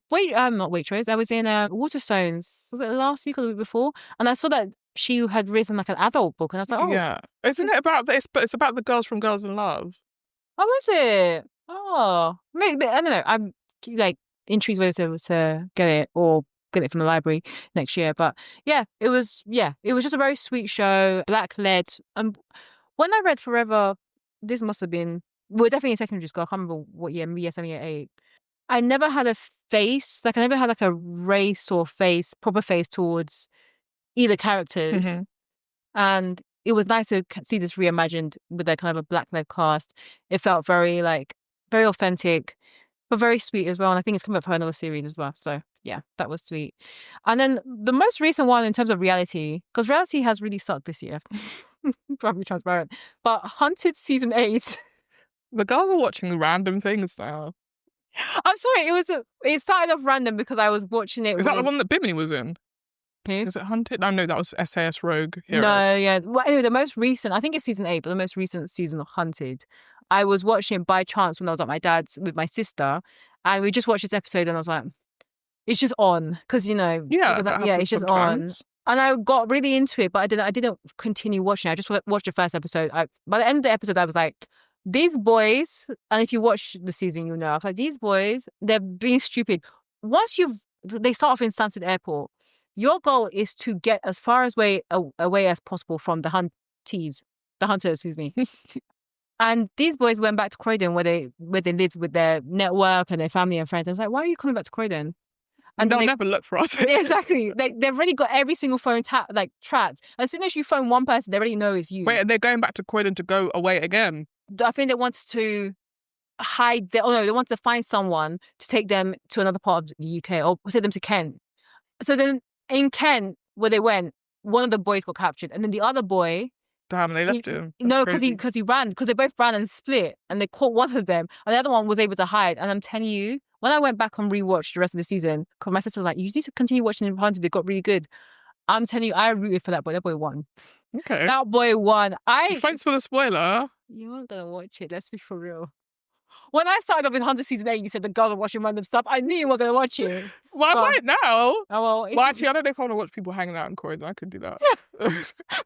not Waitrose. I was in Waterstones. Was it last week or the week before? And I saw that she had written like an adult book, and I was like, oh yeah, isn't it about this? But it's about the girls from Girls in Love. Oh, is it? Oh, maybe, I don't know. I'm like intrigued whether to get it or get it from the library next year. But yeah, it was just a very sweet show, black led. When I read Forever, this must have been, we were definitely in secondary school. I can't remember what year, maybe 7 or 8. I never had a face, like I never had like a race or proper face towards either characters. And it was nice to see this reimagined with a kind of a black-led cast. It felt very authentic, but very sweet as well. And I think it's coming up for another series as well. So yeah, that was sweet. And then the most recent one in terms of reality, because reality has really sucked this year. Probably transparent. But Hunted season 8. The girls are watching random things now. I'm sorry, it started off random because I was watching it. Is that the one that Bimini was in? Who? Is it Hunted? Oh no, that was SAS Rogue Heroes. No, yeah. Well, anyway, the most recent, I think it's season 8, but the most recent season of Hunted, I was watching it by chance when I was at my dad's with my sister, and we just watched this episode, and I was like, it's just on, because it's just sometimes. on. And I got really into it, but I didn't continue watching. I just watched the first episode. By the end of the episode, I was like, these boys, and if you watch the season, you'll know, I was like, these boys, they're being stupid. Once they start off in Stansted Airport, your goal is to get as far away as possible from the hunters, excuse me. And these boys went back to Croydon where they lived with their network and their family and friends. I was like, why are you coming back to Croydon? And they'll never look for us. Exactly. They've already got every single phone tracked. As soon as you phone one person, they already know it's you. Wait, and they're going back to Croydon to go away again? I think they want to hide they want to find someone to take them to another part of the UK or take them to Kent. So then in Kent, where they went, one of the boys got captured, and then the other boy... Damn, they left him. No, because he ran, because they both ran and split, and they caught one of them, and the other one was able to hide. And I'm telling you, when I went back and rewatched the rest of the season, because my sister was like, you need to continue watching Hunted, it got really good. I'm telling you, I rooted for that boy. That boy won. Okay. That boy won. Thanks for the spoiler. You weren't gonna watch it. Let's be for real. When I started off with Hunter season 8, you said the girls are watching random stuff. I knew you weren't gonna watch it. Well, I might now. Oh well. Well, actually, I don't know if I want to watch people hanging out in corridors. I could do that.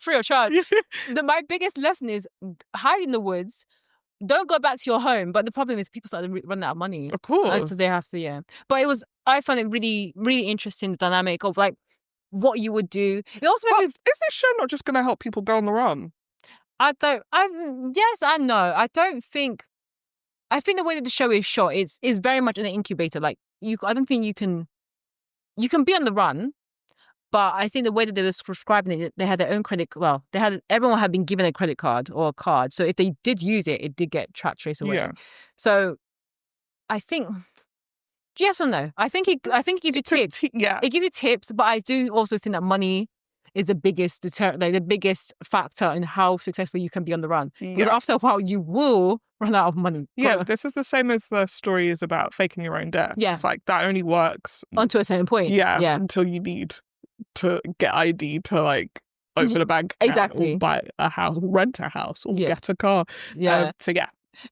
Free of charge. My biggest lesson is hide in the woods. Don't go back to your home. But the problem is people started running out of money. Of course. And so they have to, yeah. But I found it really, really interesting, the dynamic of like what you would do. It also made me... Is this show not just going to help people go on the run? Yes and no. I think the way that the show is shot is very much in an incubator. Like I don't think you can be on the run, but I think the way that they were prescribing it, they had their own credit. Well, everyone had been given a credit card or a card, so if they did use it, it did get tracked traced away. Yeah. So I think yes or no. I think it gives you tips. Yeah, it gives you tips, but I do also think that money is the biggest the biggest factor in how successful you can be on the run. Because after a while, you will run out of money. Yeah, this is the same as the story is about faking your own death. Yeah. It's like that only works until a certain point. Yeah. Until you need to get ID to like open a bank account, exactly, or buy a house, rent a house, or get a car. Yeah.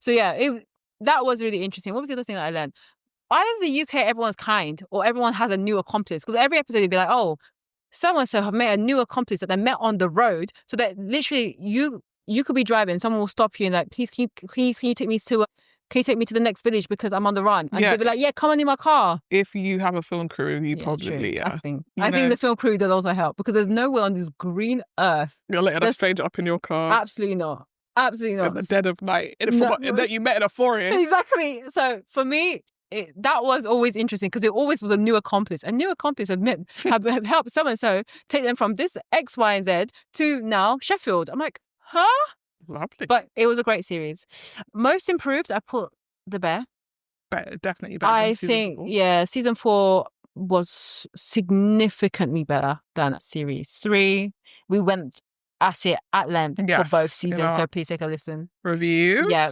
So that was really interesting. What was the other thing that I learned? Either the UK, everyone's kind, or everyone has a new accomplice. Because every episode you'd be like, oh, so-and-so have met a new accomplice that they met on the road. So that literally you could be driving, someone will stop you and like, please, can you take me to the next village because I'm on the run? And they'll be like, yeah, come on in my car. If you have a film crew, you probably, I think the film crew does also help because there's nowhere on this green earth. You're letting a stranger up in your car. Absolutely not. Absolutely not. In the dead of night. That you met in a forest. Exactly. So for me, that was always interesting because it always was a new accomplice. A new accomplice have helped so-and-so take them from this X, Y, and Z to now Sheffield. I'm like, huh? Lovely. But it was a great series. Most improved, I put The Bear. Definitely better than season 4. Season 4 was significantly better than series 3. We went at it at length for both seasons, so please take a listen. Reviews? Yeah.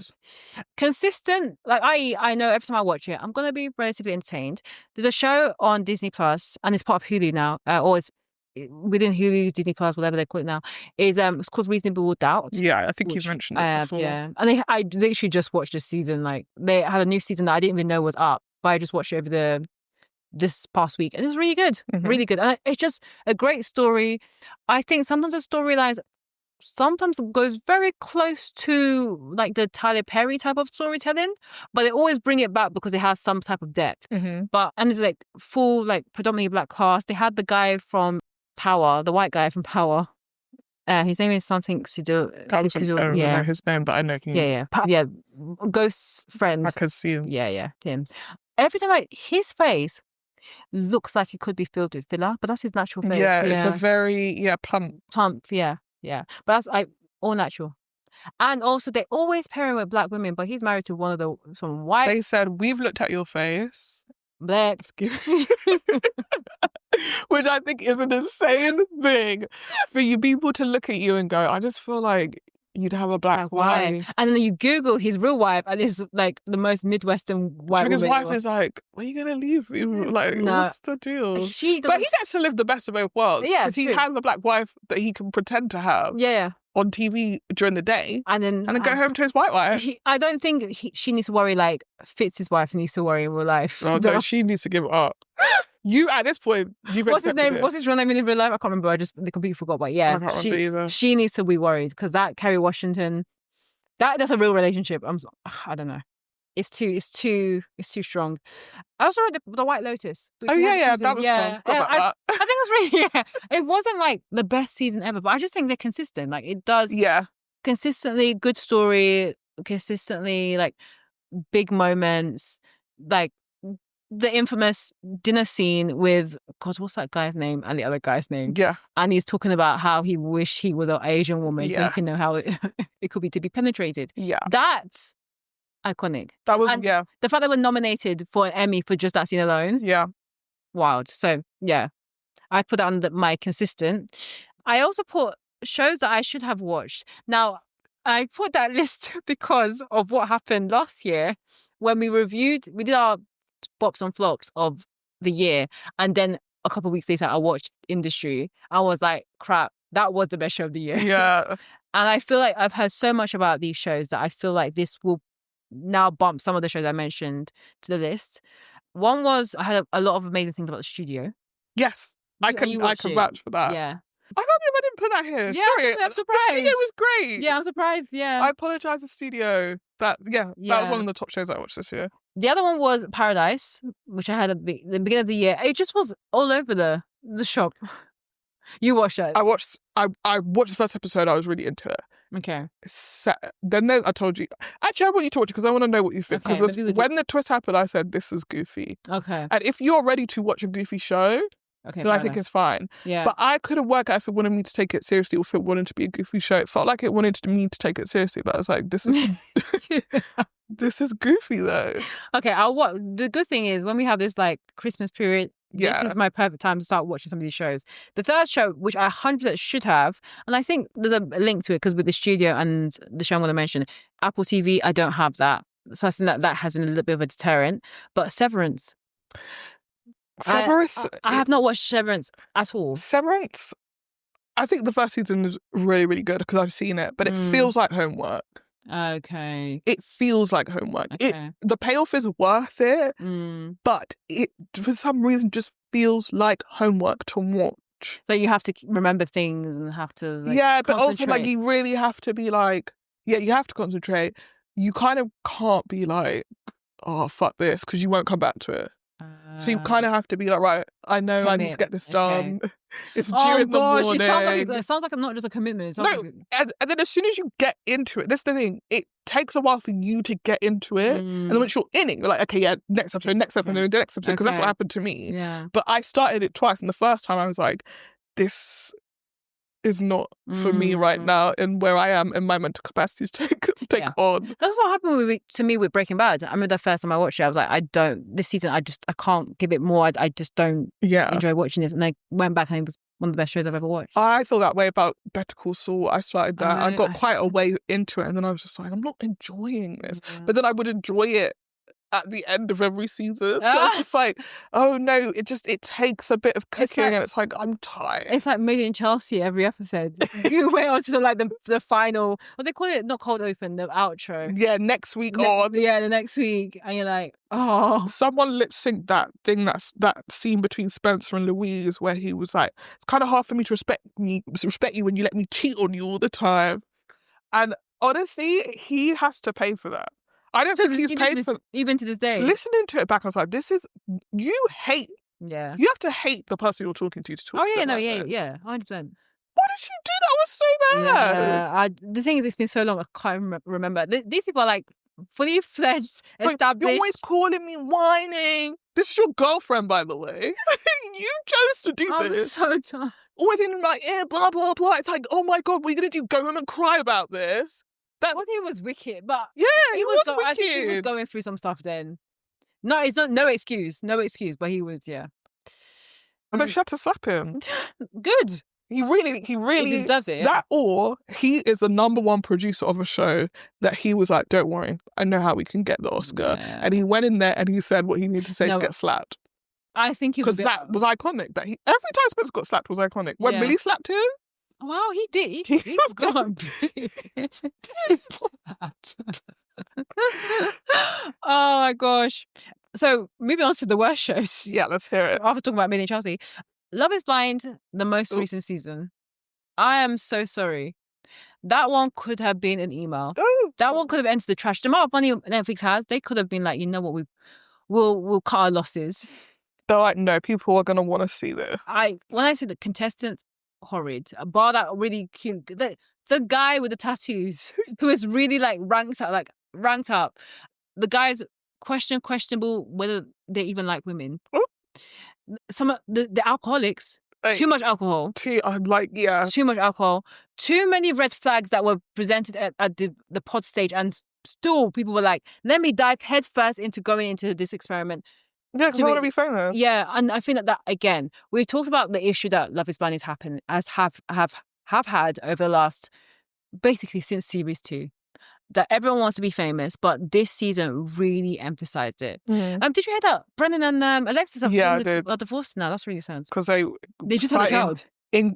Consistent. Like I know every time I watch it, I'm going to be relatively entertained. There's a show on Disney Plus, and it's part of Hulu now, or it's within Hulu, Disney Plus, whatever they call it now. It's called Reasonable Doubt. Yeah, I think you've mentioned it before. Yeah, and I literally just watched this season. Like they had a new season that I didn't even know was up, but I just watched it over this past week, and it was really good, really good. And it's just a great story. I think sometimes the storylines goes very close to like the Tyler Perry type of storytelling, but they always bring it back because it has some type of depth. And it's like full, like predominantly black cast. They had the guy from Power, the white guy from Power. His name is something Sidhu. I don't know his name, but I know him. Yeah. Ghost's friend. I can see him. Yeah, him. Every time his face looks like it could be filled with filler, but that's his natural face. Yeah, it's a very plump. Yeah. But that's all natural. And also they always pair him with black women, but he's married to some white. They said, we've looked at your face. Black. Which I think is an insane thing for you people to look at you and go, I just feel like you'd have a black wife. And then you Google his real wife, and it's like the most Midwestern white woman. His wife is like, where are you going to leave? Like, what's the deal? But he gets to live the best of both worlds. Yeah, because he has a black wife that he can pretend to have. Yeah. On TV during the day. And then go home to his white wife. I don't think she needs to worry like Fitz's wife needs to worry in real life. Oh, no, she needs to give it up. You, at this point, what's his name? What's his real name in real life? I can't remember. I just completely forgot. But yeah, I can't remember either. She needs to be worried because that Kerry Washington, that's a real relationship. I don't know. It's too strong. I also read the White Lotus. Oh yeah, that was fun. I think it's really It wasn't like the best season ever, but I just think they're consistent. Like it does. Yeah. Consistently good story. Consistently like big moments. Like the infamous dinner scene with God, what's that guy's name and the other guy's name? Yeah. And he's talking about how he wished he was an Asian woman so he can know how it could be to be penetrated. Yeah. That's iconic. That was, the fact that we're nominated for an Emmy for just that scene alone. Yeah. Wild. So, yeah. I put that on my consistent. I also put shows that I should have watched. Now, I put that list because of what happened last year when we did our bops and flops of the year. And then a couple of weeks later, I watched Industry. I was like, crap, that was the best show of the year. Yeah. And I feel like I've heard so much about these shows that I feel like this will now bump some of the shows I mentioned to the list. One was, I had a lot of amazing things about the studio. Yes. I can vouch for that. Yeah. I can't believe I didn't put that here. Yeah, Sorry. I'm surprised. The studio was great. Yeah, I'm surprised. Yeah. I apologize, the studio. That was one of the top shows I watched this year. The other one was Paradise, which I had at the beginning of the year. It just was all over the shop. You watched it? I watched the first episode. I was really into it. Okay. Then I told you. Actually, I want you to watch it because I want to know what you think. Because when the twist happened, I said, this is goofy. Okay. And if you're ready to watch a goofy show, then I think it's fine. Yeah. But I couldn't work out if it wanted me to take it seriously or if it wanted to be a goofy show. It felt like it wanted me to take it seriously, but I was like, this is this is goofy though. Okay, the good thing is when we have this like Christmas period, this is my perfect time to start watching some of these shows. The third show, which I 100% should have, and I think there's a link to it because with the studio and the show I'm going to mention, Apple TV, I don't have that. So I think that has been a little bit of a deterrent. But Severance. I have not watched Severance at all. Severance, I think the first season is really, really good because I've seen it, but it feels like homework. Okay. It feels like homework. Okay. The payoff is worth it, but it, for some reason, just feels like homework to watch. So you have to remember things and have to but also like you really have to be like, you have to concentrate. You kind of can't be like, oh, fuck this, because you won't come back to it. So you kind of have to be like, right, I know I need to get this done. Okay. It's due in the morning. It sounds like not just a commitment. And then as soon as you get into it, this is the thing, it takes a while for you to get into it. And then once you're in it, you're like, okay, next episode, because that's what happened to me. Yeah. But I started it twice, and the first time I was like, this is not for me right now and where I am in my mental capacity to take on. That's what happened to me with Breaking Bad. I remember the first time I watched it, I was like, this season, I can't give it more. I just don't enjoy watching this. And I went back and it was one of the best shows I've ever watched. I feel that way about Better Call Saul. I started that. I got quite a way into it and then I was just like, I'm not enjoying this. But then I would enjoy it at the end of every season. So it's just like, oh no, it takes a bit of cooking and it's like, I'm tired. It's like Made in Chelsea every episode. You wait on to the final, what they call it, not cold open, the outro. Yeah, next week on. Yeah, the next week. And you're like, oh. Someone lip synced that thing, that scene between Spencer and Louise where he was like, it's kind of hard for me to respect you when you let me cheat on you all the time. And honestly, he has to pay for that. I don't think he's paid for... Even to this day. Listening to it back, I was like, you hate... Yeah. You have to hate the person you're talking to talk to them like this. Yeah, 100%. Why did she do that? I was so mad. The thing is, it's been so long, I can't remember. These people are like fully fledged, established. You're always calling me whining. This is your girlfriend, by the way. You chose to do this. I'm so tired. Always in like, blah, blah, blah. It's like, oh my God, what are you going to do? Go home and cry about this? Well, he was wicked, but he was wicked. I think he was going through some stuff then. No, it's not. No excuse, but he was. Yeah. But she had to slap him. Good. He really he deserves it. Yeah. That, or he is the number one producer of a show that he was like, don't worry, I know how we can get the Oscar. Yeah. And he went in there and he said what he needed to say to get slapped. I think he was because that was iconic. That every time Spencer got slapped was iconic. When Billy slapped him. Wow, he did. He was gone. Oh my gosh. So moving on to the worst shows. Yeah, let's hear it. After talking about Made in Chelsea, Love is Blind, the most recent season. I am so sorry. That one could have been an email. That one could have entered the trash. The amount of money Netflix has, they could have been like, you know what, we'll cut our losses. They're like, no, people are gonna want to see this. When I say the contestants, horrid. Bar that really cute. The guy with the tattoos who is really like ranked up. The guy's questionable whether they even like women. Some of the alcoholics. Too much alcohol. Too much alcohol. Too many red flags that were presented at the pod stage, and still people were like, let me dive headfirst into going into this experiment. Yeah, because I want to be famous. Yeah, and I think that again, we've talked about the issue that Love is Blind have had over the last, basically since series 2. that everyone wants to be famous, but this season really emphasized it. Mm. Did you hear that Brendan and Alexis are divorced now? That's really sad. Because they just had a child.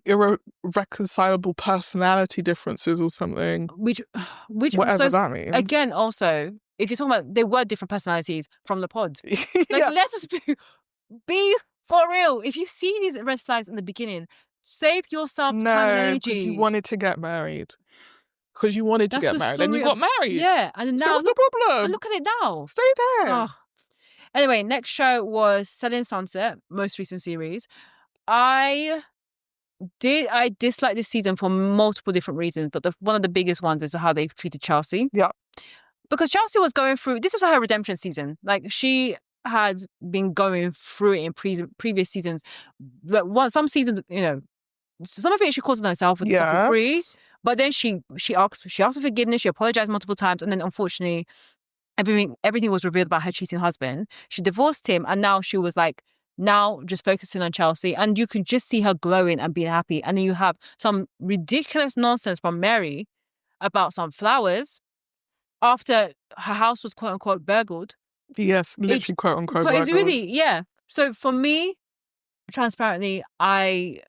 Irreconcilable personality differences or something. Which whatever that means. Again, also, if you're talking about, they were different personalities from the pod. Let us be for real. If you see these red flags in the beginning, save yourself time and energy. Because you wanted to get married. Because you wanted to get married and you got married. Yeah. And now, so what's the problem? And look at it now. Stay there. Oh. Anyway, next show was Selling Sunset, most recent series. I dislike this season for multiple different reasons, but one of the biggest ones is how they treated Chelsea. Yeah. Because Chelsea was going through, this was her redemption season. Like, she had been going through it in previous seasons. But some seasons, some of it she caused on herself with stuff for free. But then she asked for forgiveness. She apologized multiple times, and then unfortunately, everything was revealed about her cheating husband. She divorced him, and now she was like, now just focusing on Chelsea, and you could just see her glowing and being happy. And then you have some ridiculous nonsense from Mary about some flowers after her house was quote unquote burgled. Yes, literally quote unquote burgled. It's really, yeah. So for me, transparently, I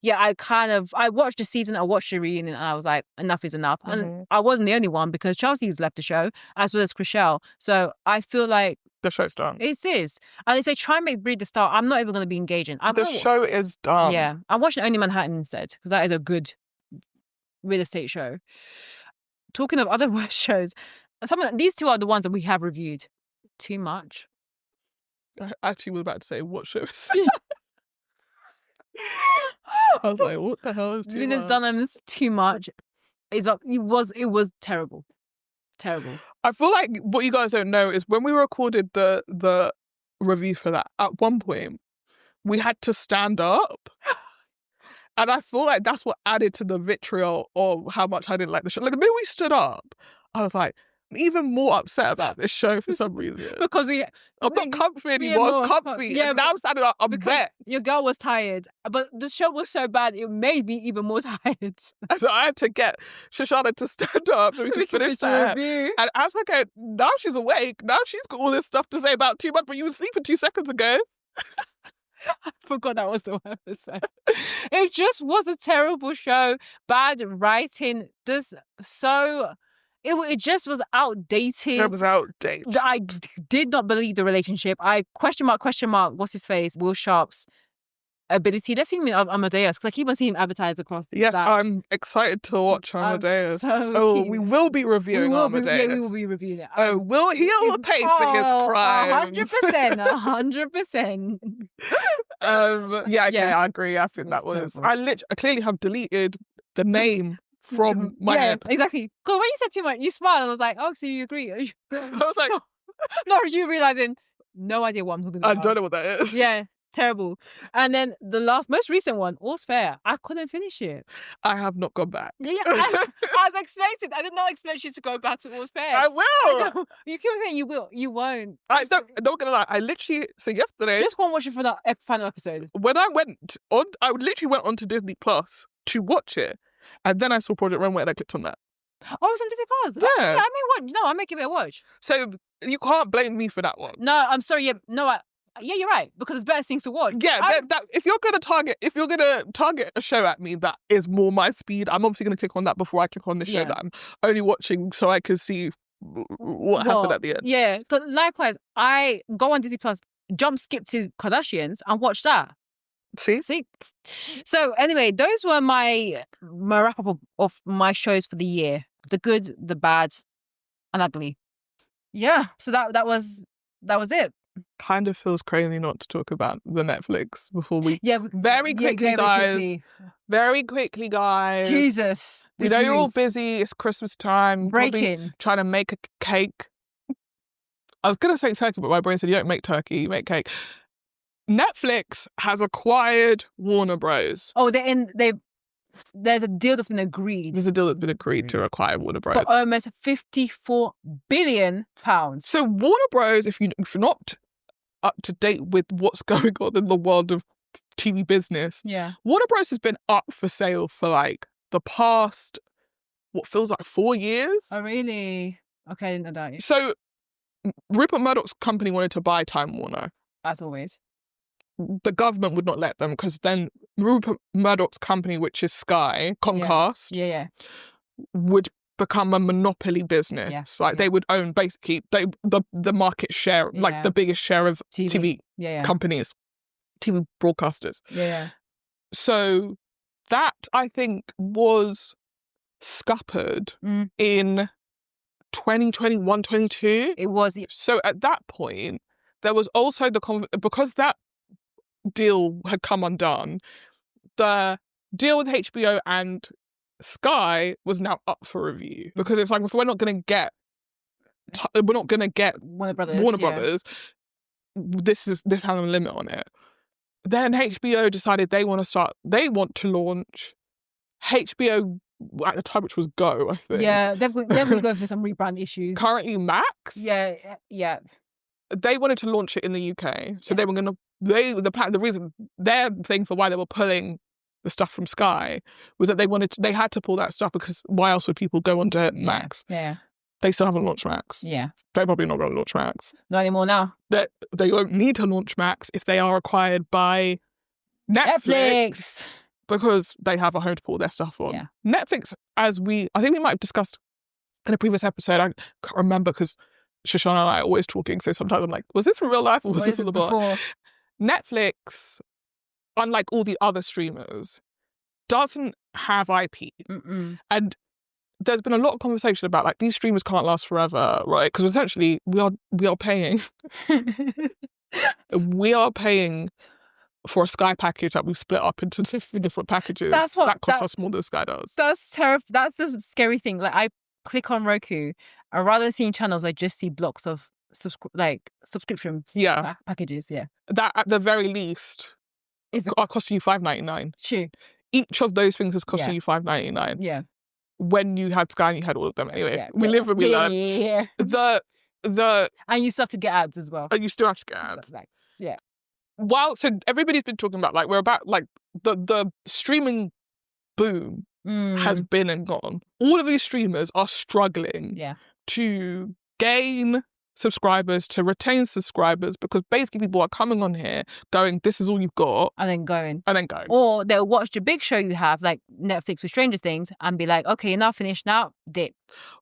watched the season, I watched the reunion, and I was like, enough is enough. Mm-hmm. And I wasn't the only one, because Chelsea's left the show, as well as Chriselle. So I feel like the show's done. It is. And if they try and make Brie the star, I'm not even going to be engaging. The show is done. Yeah. I'm watching Only Manhattan instead, because that is a good real estate show. Talking of other worst shows, these two are the ones that we have reviewed. Too Much. I actually was about to say, what show is I was like, what the hell is Too Much? Dunham's Too Much. It was terrible. Terrible. I feel like what you guys don't know is when we recorded the review for that, at one point, we had to stand up. And I feel like that's what added to the vitriol of how much I didn't like the show. Like, the minute we stood up, I was like, I'm even more upset about this show for some reason. Because I'm not comfy anymore. I was comfy. Yeah, and now I'm standing up. I'm wet. Your girl was tired. But the show was so bad, it made me even more tired. So I had to get Shoshana to stand up so we could finish the review. And as we're going, now she's awake. Now she's got all this stuff to say about Too Much, but you were sleeping 2 seconds ago. I forgot that was the word to say. It just was a terrible show. Bad writing. It just was outdated. It was outdated. I did not believe the relationship. I question mark, what's his face? Will Sharp's ability. Let's see him in Amadeus, because I keep on seeing him advertised across. Yes, that. I'm excited to watch Amadeus. We will be reviewing Amadeus. We will be reviewing it. He'll pay for his crimes. 100%. I agree. I think that was. Terrible. I clearly have deleted the name from my head. Exactly. Because when you said Too Much, you smiled. I was like, oh, so you agree? I was like, no, you realizing no idea what I'm talking about. I don't know what that is. Yeah. Terrible. And then the most recent one, All's Fair. I couldn't finish it. I have not gone back. Yeah, I was expected. I did not expect you to go back to All's Fair. I will. You keep saying you will. You won't. I'm not gonna lie. I literally, so yesterday, just go and watch it for that final episode. When I literally went on to Disney Plus to watch it, and then I saw Project Runway and I clicked on that. Oh, it's on Disney Plus. Yeah. I'm making it a watch. So you can't blame me for that one. No, I'm sorry. Yeah, you're right, because there's better things to watch. Yeah, if you're gonna target a show at me that is more my speed, I'm obviously gonna click on that before I click on the show that I'm only watching so I can see what happened at the end. Yeah, because likewise, I go on Disney Plus, skip to Kardashians, and watch that. See. So anyway, those were my wrap up of my shows for the year: the good, the bad, and ugly. Yeah, so that was it. Kind of feels crazy not to talk about the Netflix before we very quickly guys. Jesus, we know you're all busy. It's Christmas time. Breaking. Trying to make a cake. I was gonna say turkey, but my brain said you don't make turkey, you make cake. Netflix has acquired Warner Bros. Oh, there's a deal that's been agreed. There's a deal that's been agreed to acquire Warner Bros. For almost £54 billion. So Warner Bros, if you're not up to date with what's going on in the world of TV business, Warner Bros has been up for sale for like the past what feels like 4 years. Oh, really? Okay, I didn't know that. So Rupert Murdoch's company wanted to buy Time Warner. As always. The government would not let them, because then Rupert Murdoch's company, which is Sky, Comcast, Yeah. would become a monopoly business. Yes, Like yeah. they would own basically the market share, like Yeah. the biggest share of TV Yeah. companies, TV broadcasters. Yeah. So that, I think, was scuppered in 2021, 22. It was. So at that point, there was also because that deal had come undone, the deal with HBO and Sky was now up for review, because it's like, if we're not going to get Warner Brothers, this has a limit on it. Then HBO decided they want to launch HBO at the time, which was Go, I think. Yeah, they're going to go for some rebrand issues. Currently Max. Yeah. They wanted to launch it in the UK, so they were going to. The reason, their thing for why they were pulling the stuff from Sky was that they had to pull that stuff, because why else would people go onto Max? Yeah. They still haven't launched Max. Yeah. They're probably not going to launch Max. Not anymore now. They won't need to launch Max if they are acquired by Netflix. Because they have a home to pull their stuff on. Yeah. Netflix, I think we might have discussed in a previous episode, I can't remember, because Shoshana and I are always talking, so sometimes I'm like, was this in real life or was this on the bot? Netflix, unlike all the other streamers, doesn't have IP. And there's been a lot of conversation about, like, these streamers can't last forever, right? Because essentially we are paying for a Sky package that we've split up into different packages. That costs us more than Sky does. That's terrible. That's the scary thing. Like, I click on Roku, and rather than seeing channels, I just see blocks of subscription packages. Yeah, that at the very least are costing you $5.99. True. Each of those things is costing you $5.99. Yeah. When you had Sky and you had all of them. Anyway, we live and we learn. Yeah. And you still have to get ads as well. And you still have to get ads. Yeah. So everybody's been talking about, like, we're about, like, the streaming boom has been and gone. All of these streamers are struggling to gain subscribers, to retain subscribers, because basically people are coming on here going, this is all you've got, and then going. Or they'll watch the big show you have, like Netflix with Stranger Things, and be like, okay, you're now finished, now dip.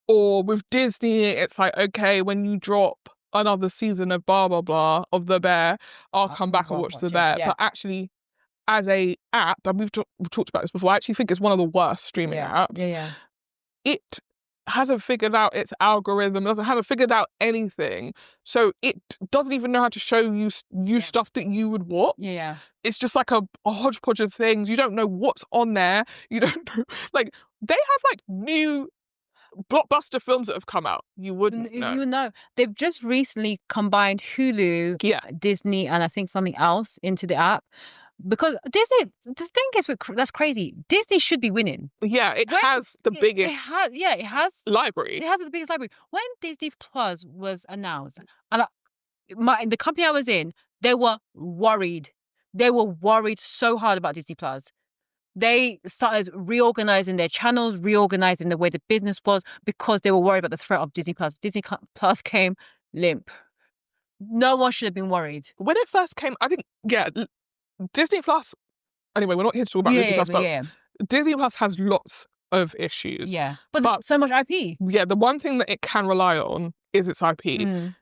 Or with Disney, it's like, okay, when you drop another season of blah blah blah of The Bear, I'll come back and watch The Bear. But actually, as a app, and we've talked about this before, I actually think it's one of the worst streaming apps. It hasn't figured out its algorithm, hasn't figured out anything. So it doesn't even know how to show you stuff that you would watch. It's just like a hodgepodge of things. You don't know what's on there. You don't know. Like, they have, like, new blockbuster films that have come out. You wouldn't know. You know. They've just recently combined Hulu, Disney, and I think something else into the app. Because Disney, the thing is, that's crazy. Disney should be winning. Yeah, it has the biggest. It has library. It has the biggest library. When Disney Plus was announced, and the company I was in, they were worried. They were worried so hard about Disney Plus. They started reorganizing their channels, reorganizing the way the business was, because they were worried about the threat of Disney Plus. Disney Plus came limp. No one should have been worried. When it first came, I think, Disney Plus, anyway, we're not here to talk about Disney Plus, but Disney Plus has lots of issues. Yeah, but so much IP. Yeah, the one thing that it can rely on is its IP.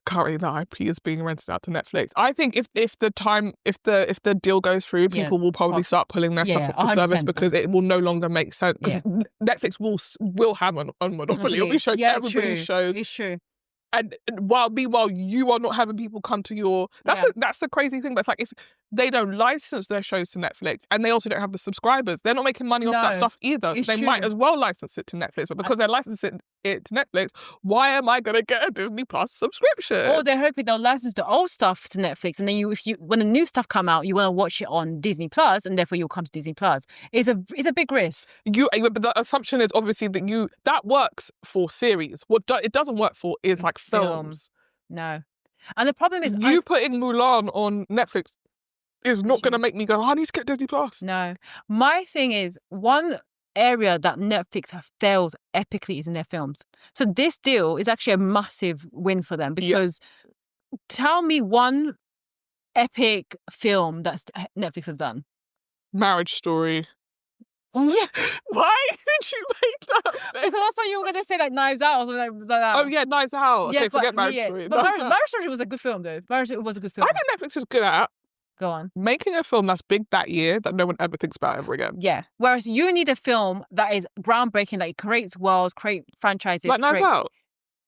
Currently, the IP is being rented out to Netflix. I think if the deal goes through, people will probably start pulling their stuff off the service, because it will no longer make sense. Because Netflix will have a monopoly. It'll be showing everybody's shows. It's true. And meanwhile, you are not having people come to your. That's the crazy thing. But it's like, if they don't license their shows to Netflix, and they also don't have the subscribers, they're not making money off that stuff either. So they might as well license it to Netflix. But because they're licensing it to Netflix, why am I going to get a Disney Plus subscription? Or they're hoping they'll license the old stuff to Netflix, and then when the new stuff come out, you want to watch it on Disney Plus, and therefore you'll come to Disney Plus. It's a big risk. But the assumption is obviously that works for series. What it doesn't work for is, like, films. No. And the problem is, putting Mulan on Netflix is not going to make me go, I need to get Disney Plus. No. My thing is, one, area that Netflix fails epically is in their films. So this deal is actually a massive win for them because tell me one epic film that Netflix has done. Marriage Story. Yeah. Why did you make that? Because I thought you were going to say like Knives Out or something like that. Oh yeah, Knives Out. Okay, forget Marriage Story. But Marriage Story was a good film though. Marriage was a good film. I think Netflix is good at Go on. making a film that's big that year that no one ever thinks about ever again. Yeah. Whereas you need a film that is groundbreaking, that creates worlds, create franchises. Like Knives Out.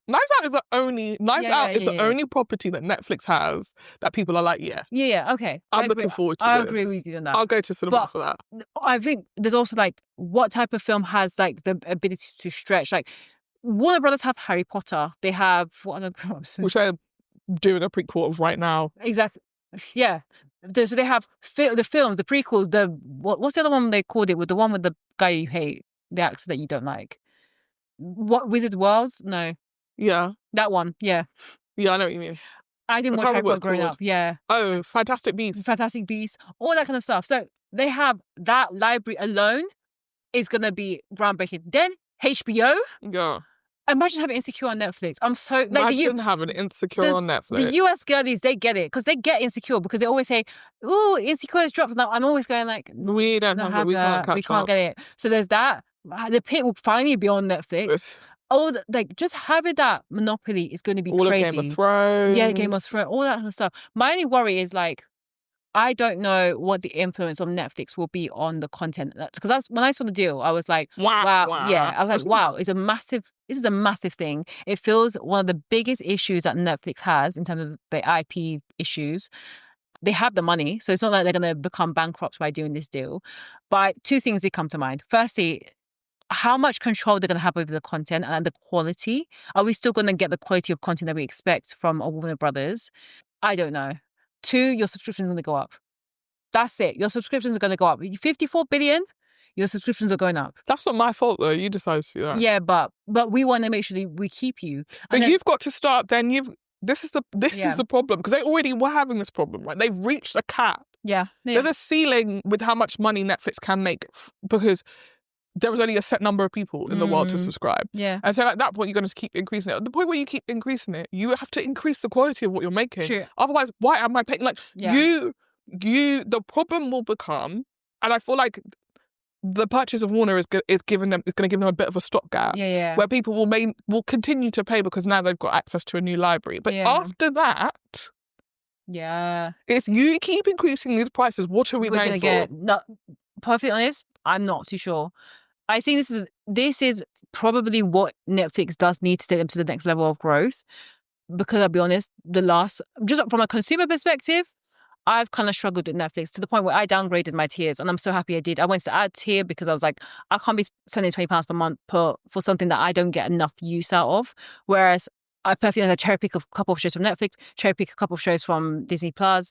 Knives Out is the only only property that Netflix has that people are like, Yeah, okay. I'm looking forward to this. I agree with you on that. I'll go to cinema for that. I think there's also like what type of film has like the ability to stretch. Like Warner Brothers have Harry Potter. They have what other films? Which they're doing a prequel of right now. Exactly. Yeah. So they have the films, the prequels, what's the other one they called it, with the one with the guy you hate, the actor that you don't like? What, Wizard's Worlds? No. Yeah. That one, yeah. Yeah, I know what you mean. I didn't watch Harry Potter growing up, yeah. Oh, Fantastic Beasts. Fantastic Beasts, all that kind of stuff. So they have that library alone is going to be groundbreaking. Then HBO. Yeah. Imagine having Insecure on Netflix. I'm so... like, Imagine having Insecure on Netflix. The US girlies, they get it because they get Insecure because they always say, "Ooh, Insecure is drops." Now I'm always going like, we don't have it. We can't catch We can't get it. So there's that. The Pit will finally be on Netflix. Just having that monopoly is going to be all crazy. All of Game of Thrones. Yeah, Game of Thrones, all that kind of stuff. My only worry is like, I don't know what the influence of Netflix will be on the content. Because that's when I saw the deal, I was like, wow. Yeah, I was like, wow, this is a massive thing. It feels one of the biggest issues that Netflix has in terms of the IP issues. They have the money, so it's not like they're going to become bankrupt by doing this deal. But two things did come to mind. Firstly, how much control they're going to have over the content and the quality. Are we still going to get the quality of content that we expect from Warner Brothers? I don't know. Two, your subscriptions are going to go up. That's it. Your subscriptions are going to go up. 54 billion, your subscriptions are going up. That's not my fault though. You decided to do that. Yeah, but we want to make sure that we keep you. But then, you've got to start then. This is the problem because they already were having this problem, right? They've reached a cap. Yeah. There's a ceiling with how much money Netflix can make because there was only a set number of people in the world to subscribe. Yeah. And so at that point, you're going to keep increasing it. At the point where you keep increasing it, you have to increase the quality of what you're making. Sure. Otherwise, why am I paying? Like, the problem will become, and I feel like the purchase of Warner is going to give them a bit of a stopgap. Yeah. Where people will continue to pay because now they've got access to a new library. But after that, if you keep increasing these prices, what are we going for? No, perfectly honest, I'm not too sure. I think this is probably what Netflix does need to take them to the next level of growth. Because I'll be honest, just from a consumer perspective, I've kind of struggled with Netflix to the point where I downgraded my tiers, and I'm so happy I did. I went to the ad tier because I was like, I can't be spending £20 per month for something that I don't get enough use out of. Whereas I perfectly cherry pick a couple of shows from Netflix, cherry pick a couple of shows from Disney Plus,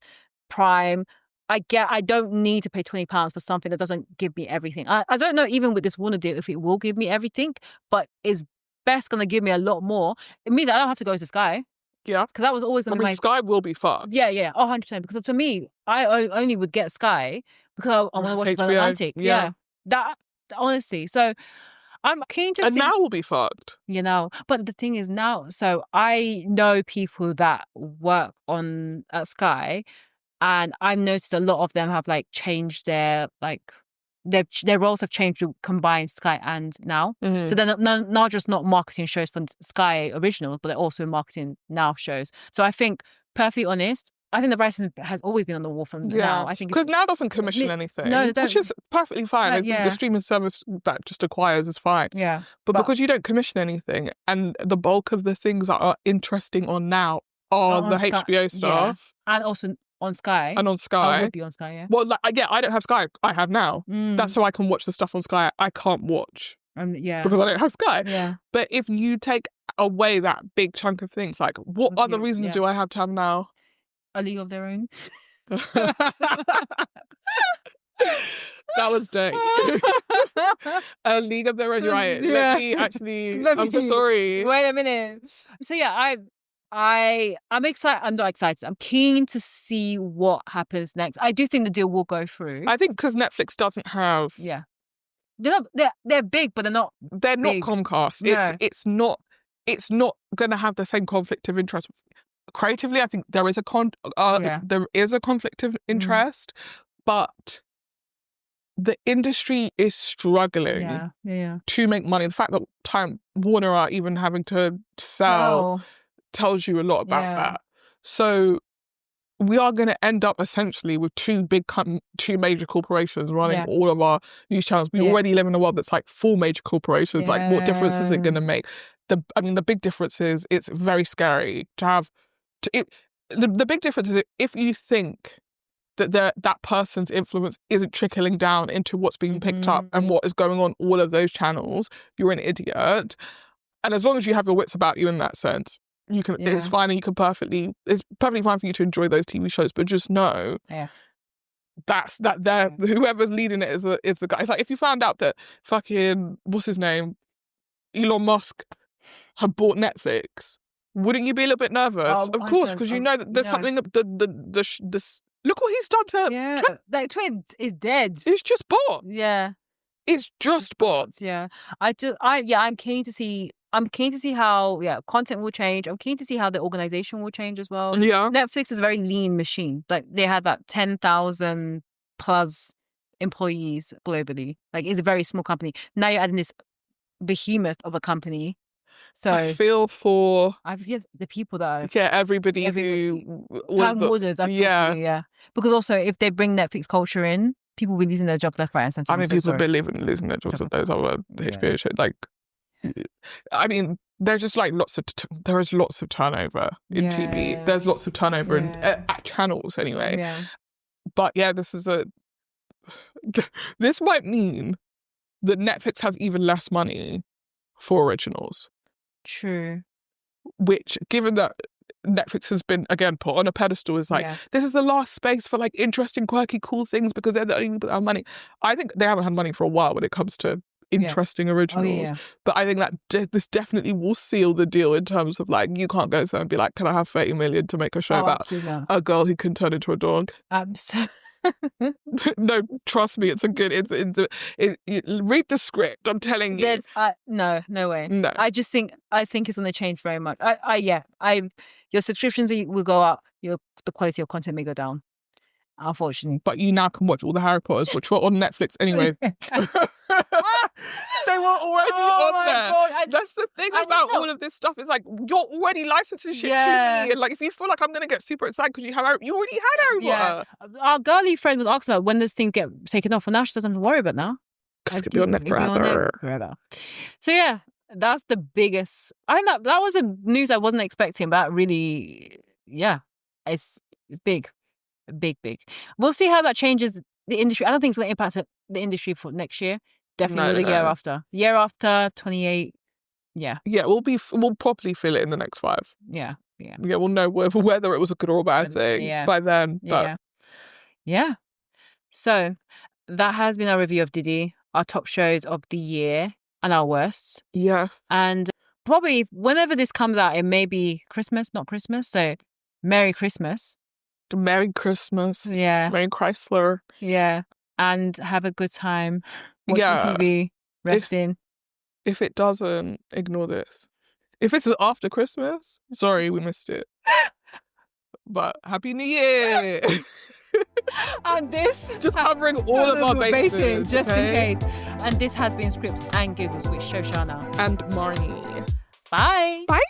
Prime. I don't need to pay £20 for something that doesn't give me everything. I don't know even with this Warner deal if it will give me everything, but it's best going to give me a lot more. It means I don't have to go to Sky. Yeah. Because that was always going to be Sky will be fucked. Yeah, 100%. Because to me, I only would get Sky because I want to watch HBO. Atlantic. Yeah. That, honestly. So I'm keen to see. And now will be fucked. But the thing is now, so I know people that work at Sky, and I've noticed a lot of them have changed their their roles have changed to combine Sky and Now. Mm-hmm. So they're not just not marketing shows from Sky originals, but they're also marketing Now shows. So I think, perfectly honest, I think the price has always been on the wall from Now. I think because Now doesn't commission anything, no, they don't. Which is perfectly fine. The streaming service that just acquires is fine. Yeah, but because you don't commission anything, and the bulk of the things that are interesting on Now are the Sky, HBO stuff, and also on Sky. And on Sky. I would be on Sky, yeah. Well, I don't have Sky. I have Now. That's how I can watch the stuff on Sky I can't watch. Because I don't have Sky. Yeah. But if you take away that big chunk of things, what other reasons do I have to have Now? A League of Their Own. That was dirty. A League of Their Own, right? Yeah. Let me actually... I'm so sorry. Wait a minute. So yeah, I'm excited. I'm not excited. I'm keen to see what happens next. I do think the deal will go through. I think because Netflix doesn't have they're big, but they're not. They're not Big. Comcast. No. It's not going to have the same conflict of interest. Creatively, I think there is a there is a conflict of interest, but the industry is struggling to make money. The fact that Time Warner are even having to sell tells you a lot about that. So we are going to end up essentially with two major corporations running all of our news channels. We already live in a world that's like 4 major corporations. Like, what difference is it going to make? The big difference is it's very scary to have. The big difference is if you think that that person's influence isn't trickling down into what's being picked up and what is going on all of those channels, you're an idiot. And as long as you have your wits about you in that sense, you can. It's fine, and it's perfectly fine for you to enjoy those TV shows. But just know, that's that. Whoever's leading it is the guy. It's like if you found out that fucking what's his name, Elon Musk, had bought Netflix, wouldn't you be a little bit nervous? Of course, because you know that there's something. Look what he's done to. Like Twins is dead. It's just bought. Yeah, it's just bought. Yeah, I'm keen to see. I'm keen to see how content will change. I'm keen to see how the organization will change as well. Yeah, Netflix is a very lean machine. Like they had that 10,000 plus employees globally. Like it's a very small company. Now you're adding this behemoth of a company. So I feel for the people that everybody who Time Warders. Because also if they bring Netflix culture in, people will be losing their jobs left, right, and centre. I mean, people will be losing their jobs at those other HBO shows. Like, I mean, there's just like there is lots of turnover in TV. There's lots of turnover in at channels anyway. Yeah. But this might mean that Netflix has even less money for originals. True. Which, given that Netflix has been, again, put on a pedestal, is like, this is the last space for like interesting, quirky, cool things because they're the only people that have money. I think they haven't had money for a while when it comes to interesting originals. But I think that this definitely will seal the deal in terms of like, you can't go there and be like, can I have 30 million to make a show about a girl who can turn into a dog? Absolutely. No, trust me, it's a good. Read the script. I'm telling you. There's no way. No, I think it's going to change very much. Your subscriptions will go up. The quality of content may go down, unfortunately. But you now can watch all the Harry Potters, which were on Netflix anyway. They were already on there. God, that's the thing about all of this stuff. Is like you're already licensing shit to me, and like if you feel like I'm gonna get super excited because you already had Harry Potter. Our girly friend was asking about when these things get taken off, and now she doesn't have to worry about it now. It's gonna be on there forever. So that's the biggest. I think that was a news I wasn't expecting, but really, it's big. Big. We'll see how that changes the industry. I don't think it's going to impact the industry for next year. Definitely the year after. Year after 28. Yeah. Yeah, we'll probably feel it in the next 5. Yeah. We'll know whether it was a good or a bad thing by then. But yeah. So that has been our review of Diddy, our top shows of the year and our worsts. Yeah. And probably whenever this comes out, it may be Christmas, not Christmas. So Merry Christmas. Merry Christmas. Yeah. Merry Chrysler. Yeah. And have a good time watching TV, resting. If it doesn't, ignore this. If it's after Christmas, sorry, we missed it. But Happy New Year! And this... Just covering all of our bases. Just in case. And this has been Scripts and Giggles with Shoshana. And Marnie. Bye. Bye!